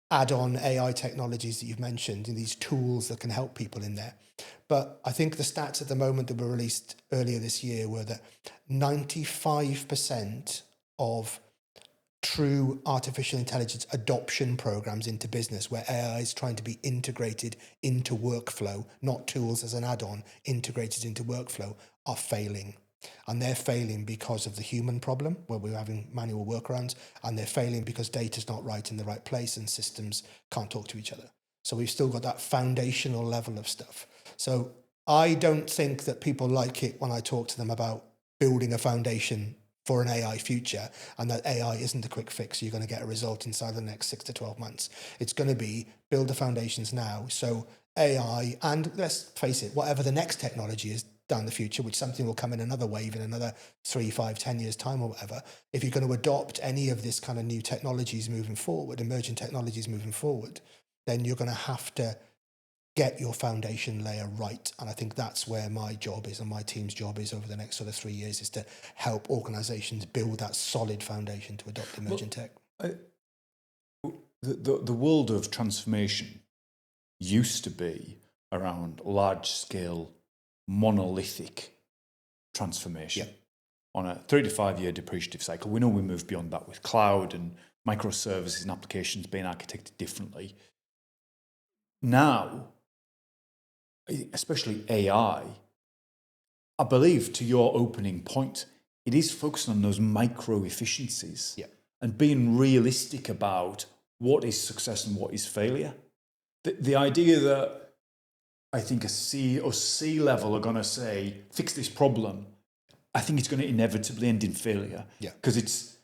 add-on AI technologies that you've mentioned, and these tools that can help people in there. But I think the stats at the moment that were released earlier this year were that 95% of true artificial intelligence adoption programs into business, where AI is trying to be integrated into workflow, not tools as an add-on, integrated into workflow, are failing. And they're failing because of the human problem, where we're having manual workarounds, and they're failing because data's not right in the right place and systems can't talk to each other. So we've still got that foundational level of stuff. So I don't think that people like it when I talk to them about building a foundation for an AI future, and that AI isn't a quick fix. You're going to get a result inside the next 6 to 12 months. It's going to be build the foundations now. So AI, and let's face it, whatever the next technology is down the future, which something will come in another wave in another 3, 5, 10 years time or whatever, if you're going to adopt any of this kind of new technologies moving forward, emerging technologies moving forward, then you're going to have to get your foundation layer right. And I think that's where my job is, and my team's job is over the next sort of 3 years, is to help organizations build that solid foundation to adopt emerging tech.
The world of transformation used to be around large-scale, monolithic transformation on a 3 to 5 year depreciative cycle. We know we moved beyond that with cloud and microservices and applications being architected differently. Now, especially AI, I believe, to your opening point, it is focused on those micro efficiencies and being realistic about what is success and what is failure. The idea that I think a C or C level are going to say, fix this problem, I think it's going to inevitably end in failure. Because it's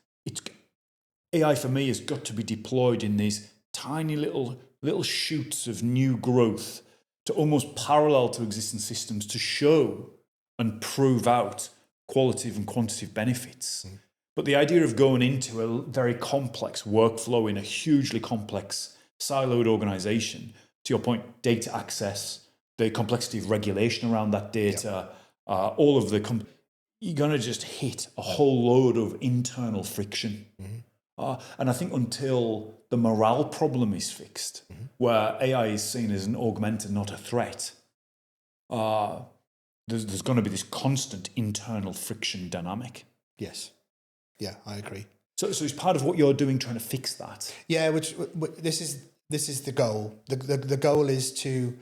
AI for me has got to be deployed in these tiny little shoots of new growth to almost parallel to existing systems to show and prove out qualitative and quantitative benefits. But the idea of going into a very complex workflow in a hugely complex siloed organization, to your point, data access, the complexity of regulation around that data, all of you're going to just hit a whole load of internal friction. And I think until the morale problem is fixed, where AI is seen as an augment and not a threat, there's going to be this constant internal friction dynamic.
Yes. Yeah, I agree.
So it's part of what you're doing, trying to fix that.
Yeah, which this is the goal. The goal is to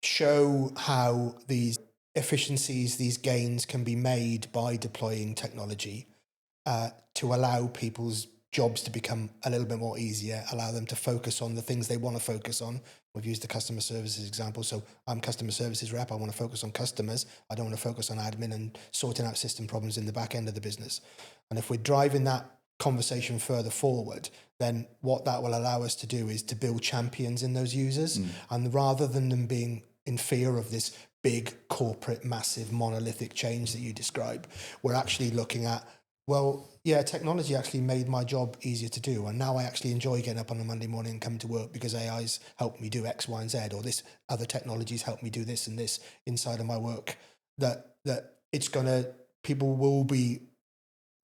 show how these efficiencies, these gains can be made by deploying technology to allow people's jobs to become a little bit more easier, allow them to focus on the things they want to focus on. We've used the customer services example. So I'm customer services rep. I want to focus on customers. I don't want to focus on admin and sorting out system problems in the back end of the business. And if we're driving that conversation further forward, then what that will allow us to do is to build champions in those users. And rather than them being in fear of this big corporate, massive, monolithic change that you describe, we're actually looking at Well, yeah, technology actually made my job easier to do. And now I actually enjoy getting up on a Monday morning and coming to work because AI's helped me do X, Y, and Z, or this other technologies help me do this and this inside of my work. That it's gonna, people will be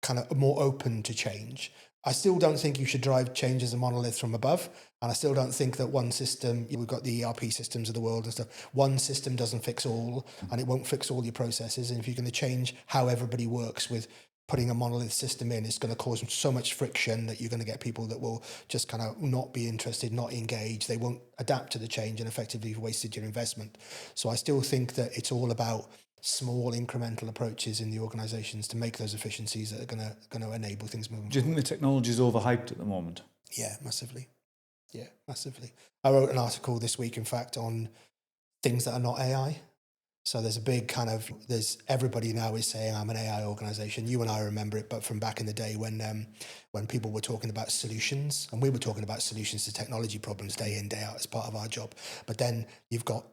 kind of more open to change. I still don't think you should drive change as a monolith from above. And I still don't think that one system, we've got the ERP systems of the world and stuff, one system doesn't fix all, and it won't fix all your processes. And if you're going to change how everybody works with putting a monolith system in, it's going to cause so much friction that you're going to get people that will just kind of not be interested, not engage. They won't adapt to the change, and effectively you've wasted your investment. So I still think that it's all about small incremental approaches in the organizations to make those efficiencies that are going to enable things moving
Do you
forward.
think the technology is overhyped at the moment?
Yeah, massively. Yeah, massively. I wrote an article this week, in fact, on things that are not AI. So there's a big kind of, there's everybody now is saying I'm an AI organization. You and I remember it, but from back in the day when people were talking about solutions, and we were talking about solutions to technology problems day in, day out as part of our job. But then you've got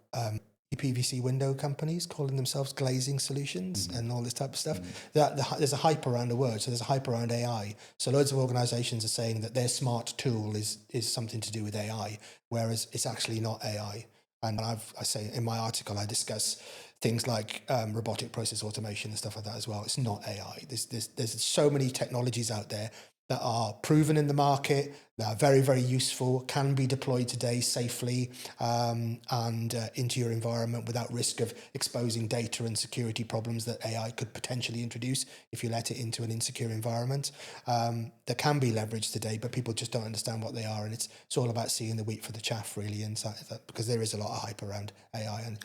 PVC window companies calling themselves glazing solutions and all this type of stuff. There's a hype around the word. So there's a hype around AI. So loads of organizations are saying that their smart tool is something to do with AI, whereas it's actually not AI. And I say in my article, I discuss things like robotic process automation and stuff like that as well. It's not AI. There's so many technologies out there that are proven in the market, that are very, very useful, can be deployed today safely and into your environment without risk of exposing data and security problems that AI could potentially introduce if you let it into an insecure environment. That can be leveraged today, but people just don't understand what they are. And it's all about seeing the wheat for the chaff, really, inside of that, because there is a lot of hype around AI. And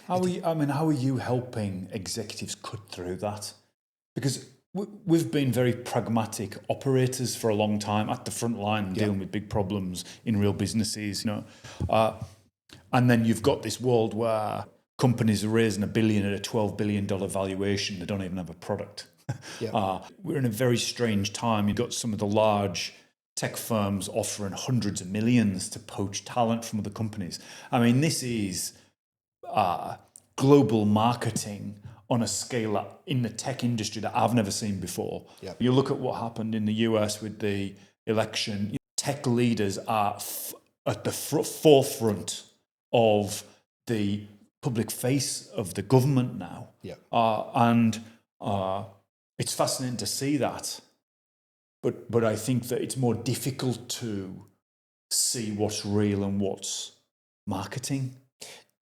how are you helping executives cut through that? Because we've been very pragmatic operators for a long time at the front line, dealing with big problems in real businesses, and then you've got this world where companies are raising $1 billion at a $12 billion valuation. They don't even have a product. We're in a very strange time. You've got some of the large tech firms offering hundreds of millions to poach talent from other companies. I mean, this is global marketing on a scale in the tech industry that I've never seen before.
Yep.
You look at what happened in the US with the election. Tech leaders are at the forefront of the public face of the government now.
Yep.
And it's fascinating to see that. But I think that it's more difficult to see what's real and what's marketing.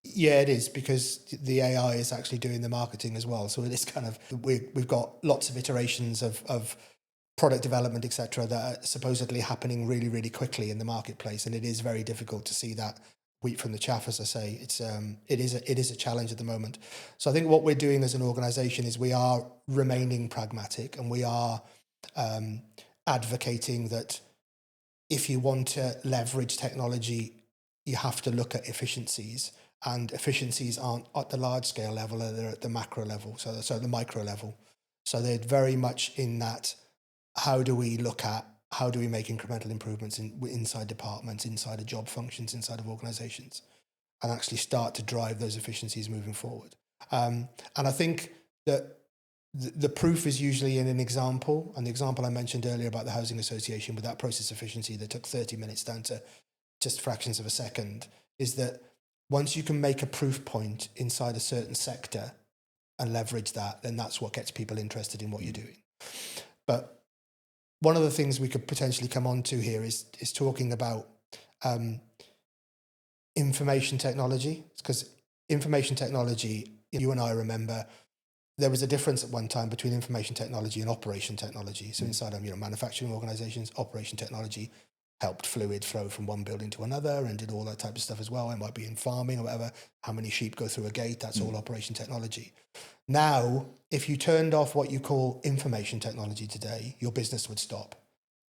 Yeah, it is, because the AI is actually doing the marketing as well. So it is kind of, we've got lots of iterations of product development, etc., that are supposedly happening really, really quickly in the marketplace, and it is very difficult to see that wheat from the chaff, as I say. It is a challenge at the moment. So I think what we're doing as an organisation is we are remaining pragmatic, and we are advocating that if you want to leverage technology, you have to look at efficiencies. And efficiencies aren't at the large scale level, they're at the macro level, so the micro level. So they're very much in that, how do we make incremental improvements inside departments, inside of job functions, inside of organizations, and actually start to drive those efficiencies moving forward. And I think that the proof is usually in an example, and the example I mentioned earlier about the housing association with that process efficiency that took 30 minutes down to just fractions of a second, is that once you can make a proof point inside a certain sector and leverage that, then that's what gets people interested in what you're doing. But one of the things we could potentially come on to here is talking about information technology, because information technology, you and I remember, there was a difference at one time between information technology and operation technology. So inside of manufacturing organizations, operation technology helped fluid flow from one building to another and did all that type of stuff as well. It might be in farming or whatever. How many sheep go through a gate? That's all operation technology. Now, if you turned off what you call information technology today, your business would stop.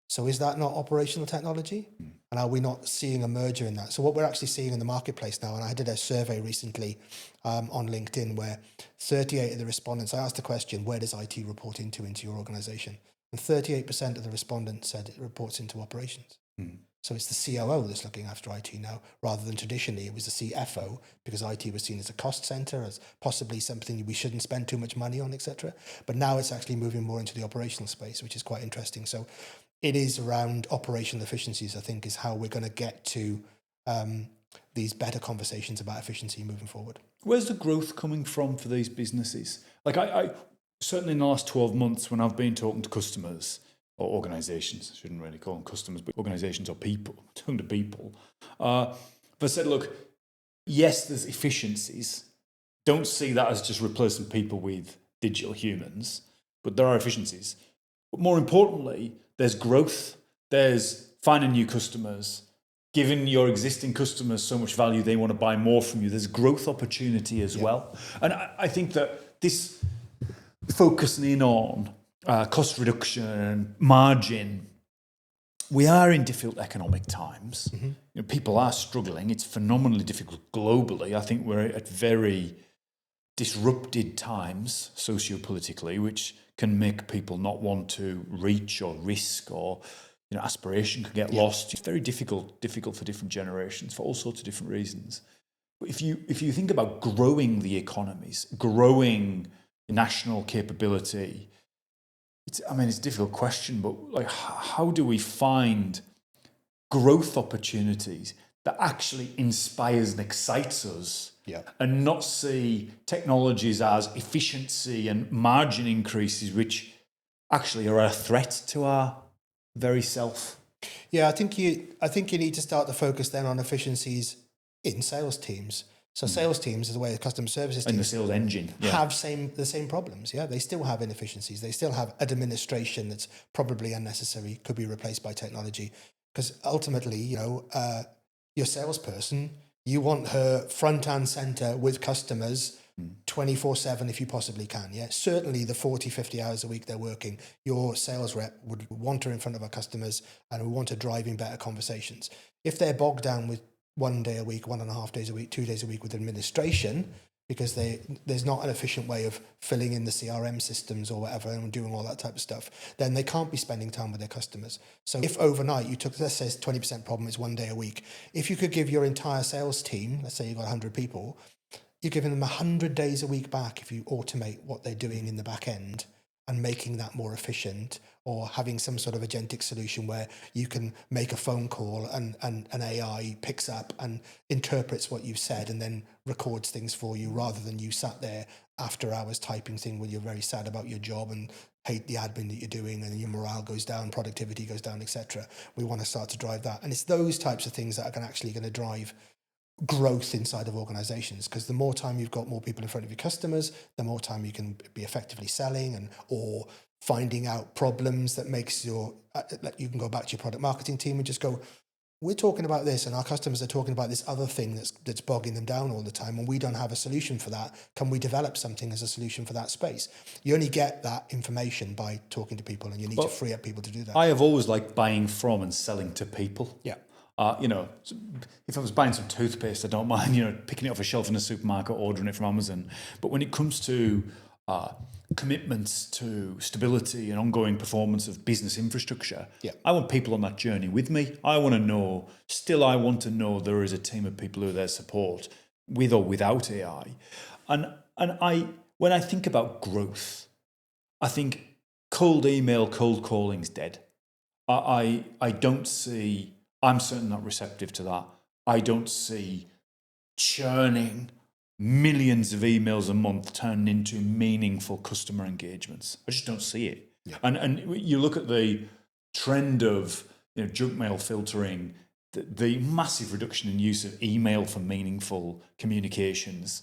So is that not operational technology? And are we not seeing a merger in that? So what we're actually seeing in the marketplace now, and I did a survey recently on LinkedIn where 38 of the respondents, I asked the question, where does IT report into your organization? And 38% of the respondents said it reports into operations. So it's the COO that's looking after IT now, rather than traditionally it was the CFO, because IT was seen as a cost center, as possibly something we shouldn't spend too much money on, etc. But now it's actually moving more into the operational space, which is quite interesting. So it is around operational efficiencies, I think, is how we're going to get to these better conversations about efficiency moving forward.
Where's the growth coming from for these businesses? Like I certainly in the last 12 months when I've been talking to customers or organizations, I shouldn't really call them customers, but organizations or people, talking to people, but said, look, yes, there's efficiencies. Don't see that as just replacing people with digital humans, but there are efficiencies. But more importantly, there's growth, there's finding new customers, giving your existing customers so much value they want to buy more from you. There's growth opportunity as well. And I think that this focusing in on cost reduction, margin, we are in difficult economic times. Mm-hmm. You know, people are struggling. It's phenomenally difficult globally. I think we're at very disrupted times sociopolitically, which can make people not want to reach or risk, or aspiration can get lost. It's very difficult for different generations for all sorts of different reasons. But if you think about growing the economies, growing national capability, it's a difficult question, but like, how do we find growth opportunities that actually inspires and excites us, and not see technologies as efficiency and margin increases, which actually are a threat to our very self?
Yeah, I think you need to start to focus then on efficiencies in sales teams. So sales teams, as a way of customer services teams,
and the sales engine
have the same problems. Yeah, they still have inefficiencies. They still have administration that's probably unnecessary, could be replaced by technology. Because ultimately, your salesperson, you want her front and center with customers 24/7 if you possibly can. Yeah, certainly the 40, 50 hours a week they're working, your sales rep would want her in front of our customers and would want to drive in better conversations. If they're bogged down with 1 day a week, 1.5 days a week, 2 days a week with administration, because there's not an efficient way of filling in the CRM systems or whatever and doing all that type of stuff, then they can't be spending time with their customers. So if overnight you took, let's say 20% problem is 1 day a week, if you could give your entire sales team, let's say you've got 100 people, you're giving them 100 days a week back if you automate what they're doing in the back end and making that more efficient, or having some sort of agentic solution where you can make a phone call and an AI picks up and interprets what you've said and then records things for you, rather than you sat there after hours typing thing when you're very sad about your job and hate the admin that you're doing and your morale goes down, productivity goes down, etc. We want to start to drive that. And it's those types of things that are actually going to drive growth inside of organizations, because the more time you've got more people in front of your customers, the more time you can be effectively selling or finding out problems that makes you can go back to your product marketing team and just go, we're talking about this and our customers are talking about this other thing that's bogging them down all the time, and we don't have a solution for that. Can we develop something as a solution for that space? You only get that information by talking to people, and you need to free up people to do that.
I have always liked buying from and selling to people.
Yeah.
If I was buying some toothpaste, I don't mind, picking it off a shelf in a supermarket, ordering it from Amazon. But when it comes to commitments to stability and ongoing performance of business infrastructure, I want people on that journey with me. I want to know there is a team of people who are there to support, with or without AI. And when I think about growth, I think cold email, cold calling's dead. I don't see. I'm certainly not receptive to that. I don't see churning millions of emails a month turning into meaningful customer engagements. I just don't see it. Yeah. And you look at the trend of junk mail filtering, the massive reduction in use of email for meaningful communications.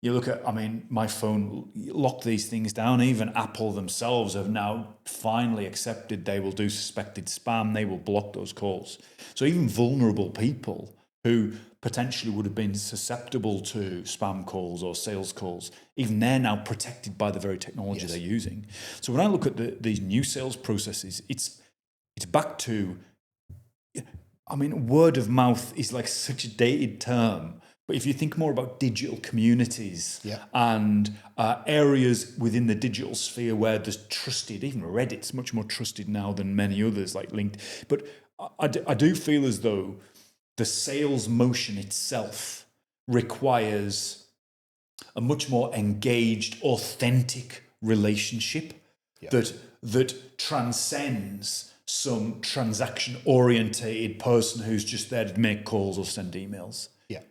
You look at, my phone locked these things down. Even Apple themselves have now finally accepted they will do suspected spam. They will block those calls. So even vulnerable people who potentially would have been susceptible to spam calls or sales calls, even they're now protected by the very technology they're using. So when I look at these new sales processes, it's back to, word of mouth is like such a dated term. But if you think more about digital communities and areas within the digital sphere where there's trusted, even Reddit's much more trusted now than many others like LinkedIn. But I do feel as though the sales motion itself requires a much more engaged, authentic relationship that transcends some transaction-orientated person who's just there to make calls or send emails.
Yeah.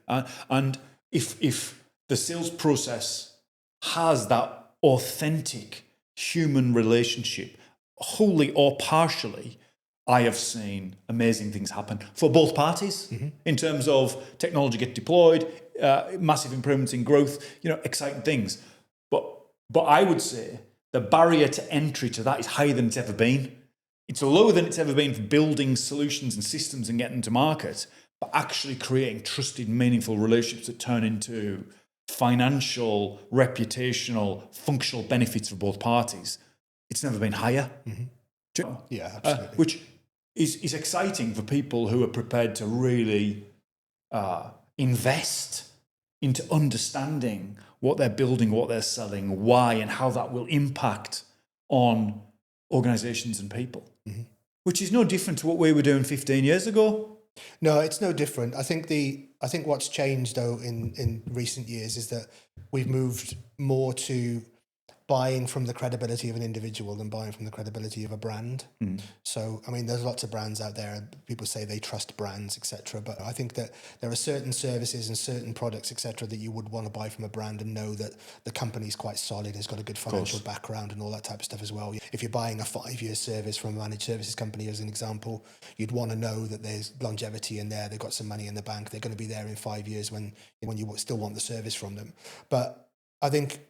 And if the sales process has that authentic human relationship, wholly or partially, I have seen amazing things happen for both parties in terms of technology get deployed, massive improvements in growth, exciting things. But I would say the barrier to entry to that is higher than it's ever been. It's lower than it's ever been for building solutions and systems and getting to market, but actually creating trusted, meaningful relationships that turn into financial, reputational, functional benefits for both parties. It's never been higher.
Yeah, absolutely.
Which is exciting for people who are prepared to really invest into understanding what they're building, what they're selling, why, and how that will impact on organizations and people. Which is no different to what we were doing 15 years ago.
No, it's no different. I think what's changed though in recent years is that we've moved more to buying from the credibility of an individual than buying from the credibility of a brand. So, I mean, there's lots of brands out there. People say they trust brands, etc. But I think that there are certain services and certain products, etc., that you would want to buy from a brand and know that the company's quite solid, has got a good financial background and all that type of stuff as well. If you're buying a 5-year service from a managed services company, as an example, you'd want to know that there's longevity in there. They've got some money in the bank. They're going to be there in 5 years when you still want the service from them. But I think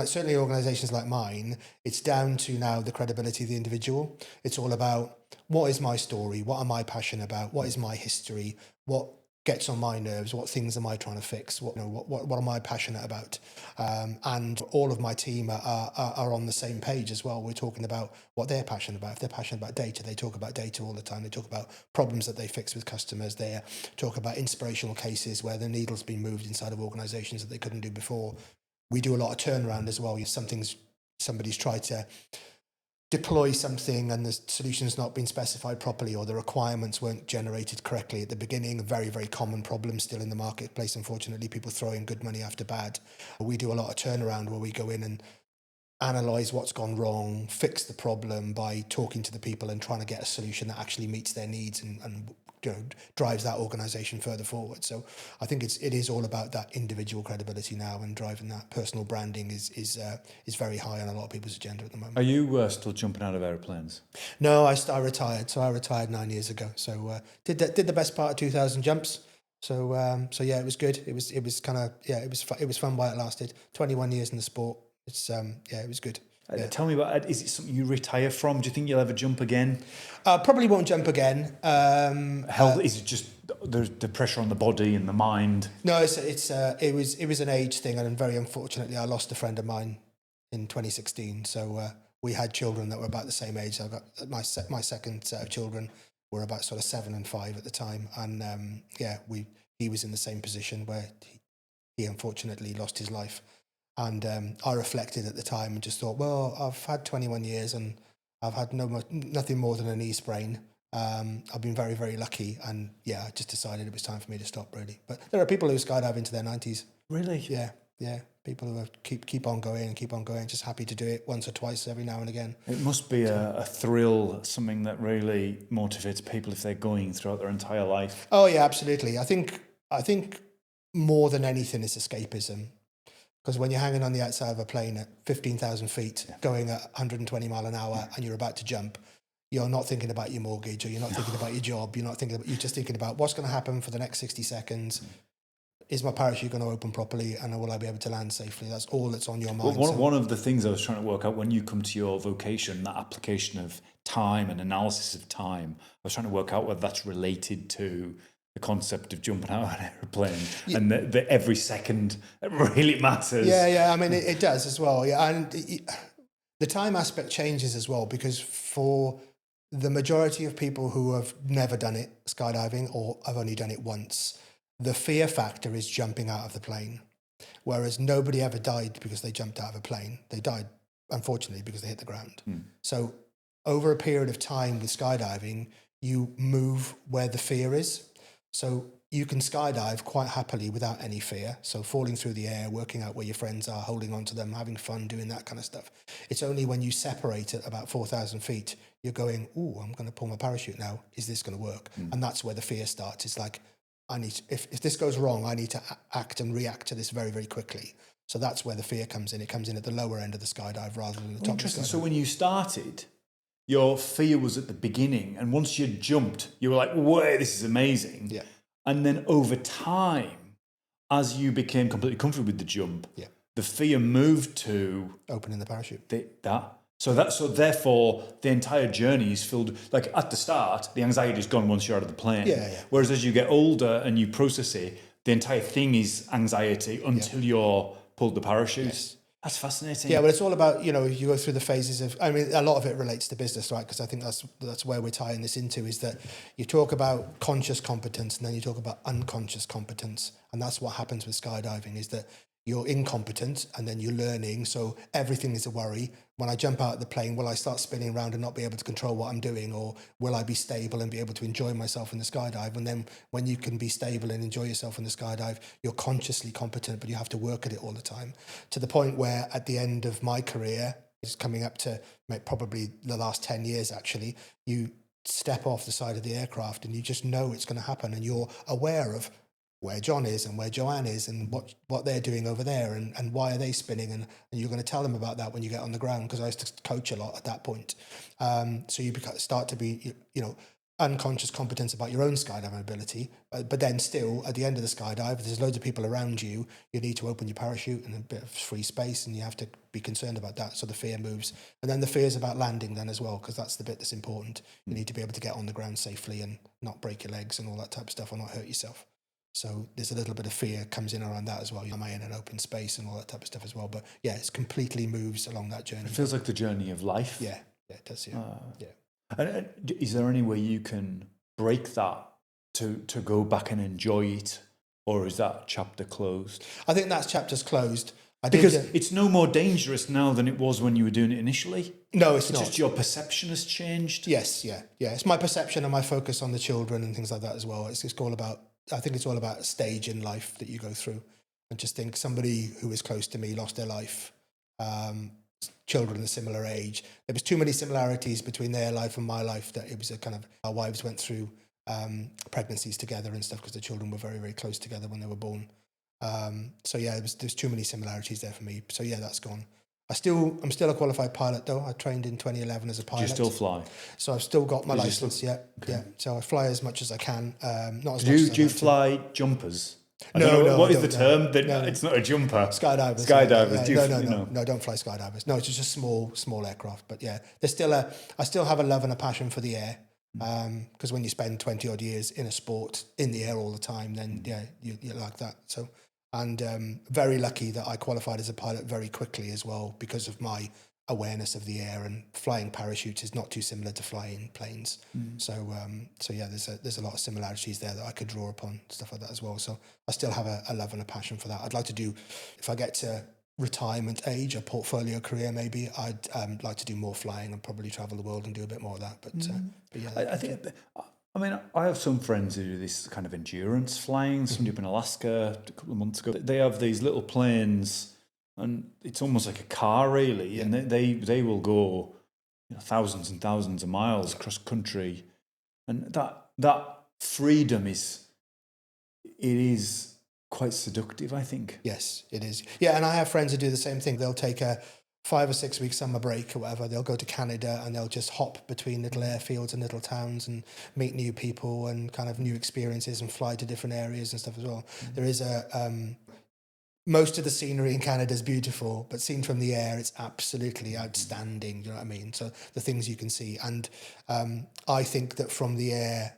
certainly organizations like mine, it's down to now the credibility of the individual. It's all about, what is my story? What am I passionate about? What is my history? What gets on my nerves? What things am I trying to fix? What am I passionate about? And all of my team are on the same page as well. We're talking about what they're passionate about. If they're passionate about data, they talk about data all the time. They talk about problems that they fix with customers. They talk about inspirational cases where the needle's been moved inside of organizations that they couldn't do before. We do a lot of turnaround as well. If somebody's tried to deploy something and the solution's not been specified properly or the requirements weren't generated correctly at the beginning, a very, very common problem still in the marketplace, unfortunately, people throwing good money after bad. We do a lot of turnaround where we go in and analyse what's gone wrong, fix the problem by talking to the people and trying to get a solution that actually meets their needs and drives that organisation further forward. So I think it is all about that individual credibility now, and driving that personal branding is very high on a lot of people's agenda at the moment.
Are you still jumping out of aeroplanes?
No, I retired. So I retired 9 years ago. So did the best part of 2,000 jumps. So yeah, it was good. It was kind of it was fun while it lasted. 21 years in the sport. It's it was good. Yeah.
Tell me about it. Is it something you retire from? Do you think you'll ever jump again?
Probably won't jump again.
Health, is it just the pressure on the body and the mind?
No, it was an age thing, and very unfortunately, I lost a friend of mine in 2016. So we had children that were about the same age. I got my second set of children were about sort of 7 and 5 at the time, and he was in the same position where he unfortunately lost his life. And I reflected at the time and just thought, well, I've had 21 years and I've had nothing more than a knee sprain. I've been very, very lucky. And yeah, I just decided it was time for me to stop, really. But there are people who skydive into their 90s.
Really?
Yeah. People who keep on going, just happy to do it once or twice every now and again.
It must be a thrill, something that really motivates people if they're going throughout their entire life.
Oh, yeah, absolutely. I think more than anything is escapism. Because when you're hanging on the outside of a plane at 15,000 feet, going at 120 mile an hour, and you're about to jump, you're not thinking about your mortgage, or you're not thinking about your job. You're just thinking about what's going to happen for the next 60 seconds. Is my parachute going to open properly, and will I be able to land safely? That's all that's on your mind.
Well, one of the things I was trying to work out when you come to your vocation, that application of time and analysis of time, I was trying to work out whether that's related to the concept of jumping out of an aeroplane, and that every second really matters.
Yeah. I mean, it does as well. Yeah, and the time aspect changes as well, because for the majority of people who have never done it, skydiving, or have only done it once, the fear factor is jumping out of the plane. Whereas nobody ever died because they jumped out of a plane. They died, unfortunately, because they hit the ground. So over a period of time with skydiving, you move where the fear is. So you can skydive quite happily without any fear. So falling through the air, working out where your friends are, holding on to them, having fun, doing that kind of stuff. It's only when you separate at about 4,000 feet, you're going, ooh, I'm going to pull my parachute now. Is this going to work? And that's where the fear starts. It's like, if this goes wrong, I need to act and react to this very, very quickly. So that's where the fear comes in. It comes in at the lower end of the skydive rather than the top of the
Interesting.
skydive.
So when you started, your fear was at the beginning, and once you jumped, you were like, "Whoa, this is amazing!"
Yeah.
And then over time, as you became completely comfortable with the jump, the fear moved to
Opening the parachute.
So therefore, the entire journey is filled. Like at the start, the anxiety is gone once you're out of the plane.
Yeah.
Whereas as you get older and you process it, the entire thing is anxiety until you're pulled the parachute.
Yes.
That's fascinating.
Yeah, but it's all about, you go through the phases of, I mean, a lot of it relates to business, right? Because I think that's where we're tying this into, is that you talk about conscious competence and then you talk about unconscious competence. And that's what happens with skydiving, is that you're incompetent and then you're learning. So everything is a worry. When I jump out of the plane, will I start spinning around and not be able to control what I'm doing? Or will I be stable and be able to enjoy myself in the skydive? And then when you can be stable and enjoy yourself in the skydive, you're consciously competent, but you have to work at it all the time. To the point where at the end of my career, it's coming up to probably the last 10 years actually, you step off the side of the aircraft and you just know it's going to happen, and you're aware of where John is and where Joanne is and what they're doing over there and why are they spinning, and you're going to tell them about that when you get on the ground, because I used to coach a lot at that point. So you start to be, unconscious competence about your own skydiving ability, but then still at the end of the skydive, if there's loads of people around you, you need to open your parachute and a bit of free space, and you have to be concerned about that. So the fear moves, and then the fear is about landing then as well, because that's the bit that's important. You need to be able to get on the ground safely and not break your legs and all that type of stuff, or not hurt yourself. So there's a little bit of fear comes in around that as well. Am I in an open space and all that type of stuff as well? But yeah, it completely moves along that journey.
It feels like the journey of life.
Yeah, it does. Yeah.
And is there any way you can break that to go back and enjoy it, or is that chapter closed?
I think that chapter's closed.
Because it's no more dangerous now than it was when you were doing it initially.
No, it's not.
Just your perception has changed.
Yes, yeah. It's my perception and my focus on the children and things like that as well. It's all about. I think it's all about a stage in life that you go through. And just think, somebody who was close to me lost their life. Children a similar age. There was too many similarities between their life and my life that it was a kind of, our wives went through pregnancies together and stuff because the children were very, very close together when they were born. So yeah, there's too many similarities there for me. So yeah, that's gone. I'm still a qualified pilot though. I trained in 2011 as a pilot.
Do you still fly?
So I've still got my license. Yeah. So I fly as much as I can. Not as much.
Do you fly jumpers?
No.
What is the term? It's not a jumper.
Skydivers.
Skydivers.
No, don't fly skydivers. No, it's just a small aircraft. But yeah, I still have a love and a passion for the air. Because when you spend 20 odd years in a sport in the air all the time, then yeah, you like that. So, and very lucky that I qualified as a pilot very quickly as well, because of my awareness of the air, and flying parachutes is not too similar to flying planes. So yeah, there's a lot of similarities there that I could draw upon, stuff like that as well. So I still have a love and a passion for that. I'd like to do, if I get to retirement age, a portfolio career maybe, I'd like to do more flying and probably travel the world and do a bit more of that. But yeah,
I have some friends who do this kind of endurance flying. Somebody up in Alaska a couple of months ago, they have these little planes, and it's almost like a car really, and they will go thousands and thousands of miles across country, and that freedom is quite seductive, I think.
Yes, it is. Yeah, and I have friends who do the same thing. They'll take a 5 or 6 week summer break or whatever. They'll go to Canada and they'll just hop between little airfields and little towns and meet new people and kind of new experiences and fly to different areas and stuff as well. There is most of the scenery in Canada is beautiful, but seen from the air, it's absolutely outstanding. You know what I mean? So the things you can see. And I think that from the air,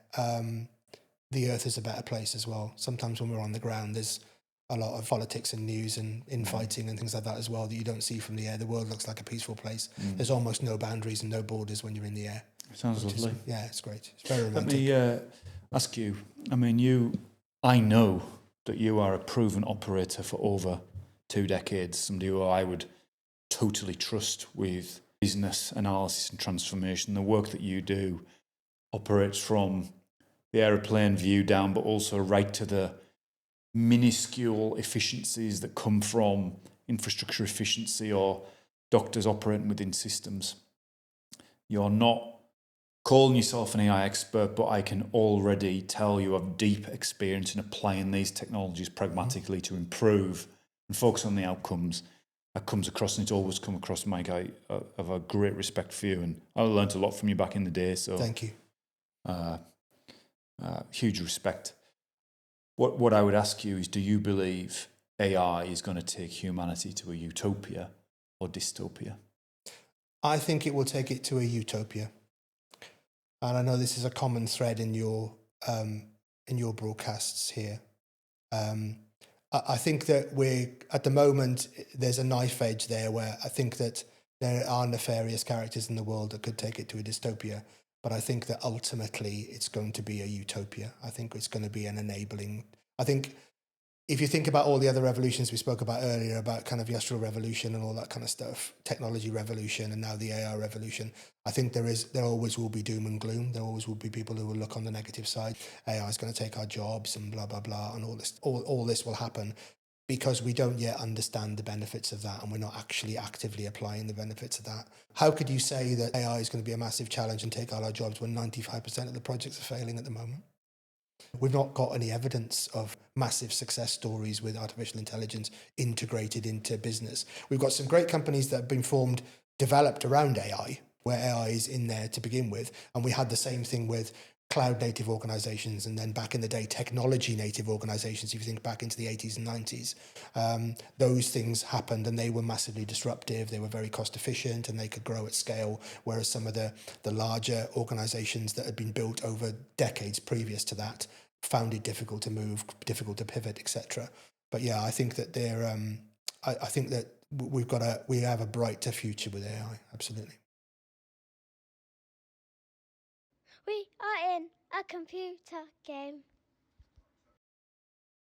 the earth is a better place as well. Sometimes when we're on the ground, there's a lot of politics and news and infighting and things like that as well that you don't see from the air. The world looks like a peaceful place. There's almost no boundaries and no borders when you're in the air.
Sounds lovely.
It's great. It's very romantic.
Let me ask you, I know that you are a proven operator for over 2 decades, somebody who I would totally trust with business analysis and transformation, the work that you do. operates from the aeroplane view down, but also right to the minuscule efficiencies that come from infrastructure efficiency or doctors operating within systems. You're not calling yourself an AI expert, but I can already tell you have deep experience in applying these technologies pragmatically to improve and focus on the outcomes. That comes across, and it's always come across, Mike. I have a great respect for you, and I learned a lot from you back in the day. So
Thank you.
Huge respect. What I would ask you is, do you believe AI is going to take humanity to a utopia or dystopia?
I think it will take it to a utopia. And I know this is a common thread in your broadcasts here. I think that at the moment, there's a knife edge there where I think that there are nefarious characters in the world that could take it to a dystopia. But I think that ultimately it's going to be a utopia. I think it's going to be an enabling. I think if you think about all the other revolutions we spoke about earlier, about kind of the industrial revolution and all that kind of stuff, technology revolution, and now the AI revolution, I think there always will be doom and gloom. There always will be people who will look on the negative side. AI is going to take our jobs and blah, blah, blah, and all this will happen because we don't yet understand the benefits of that, and we're not actually actively applying the benefits of that. How could you say that AI is going to be a massive challenge and take all our jobs when 95% of the projects are failing at the moment? We've not got any evidence of massive success stories with artificial intelligence integrated into business. We've got some great companies that have been developed around AI, where AI is in there to begin with. And we had the same thing with cloud native organizations, and then back in the day, technology native organizations. If you think back into the 80s and 90s, those things happened and they were massively disruptive. They were very cost efficient and they could grow at scale. Whereas some of the larger organizations that had been built over decades previous to that found it difficult to move, difficult to pivot, etc. But yeah, I think that I think that we have a brighter future with AI. Absolutely.
We are in a computer game.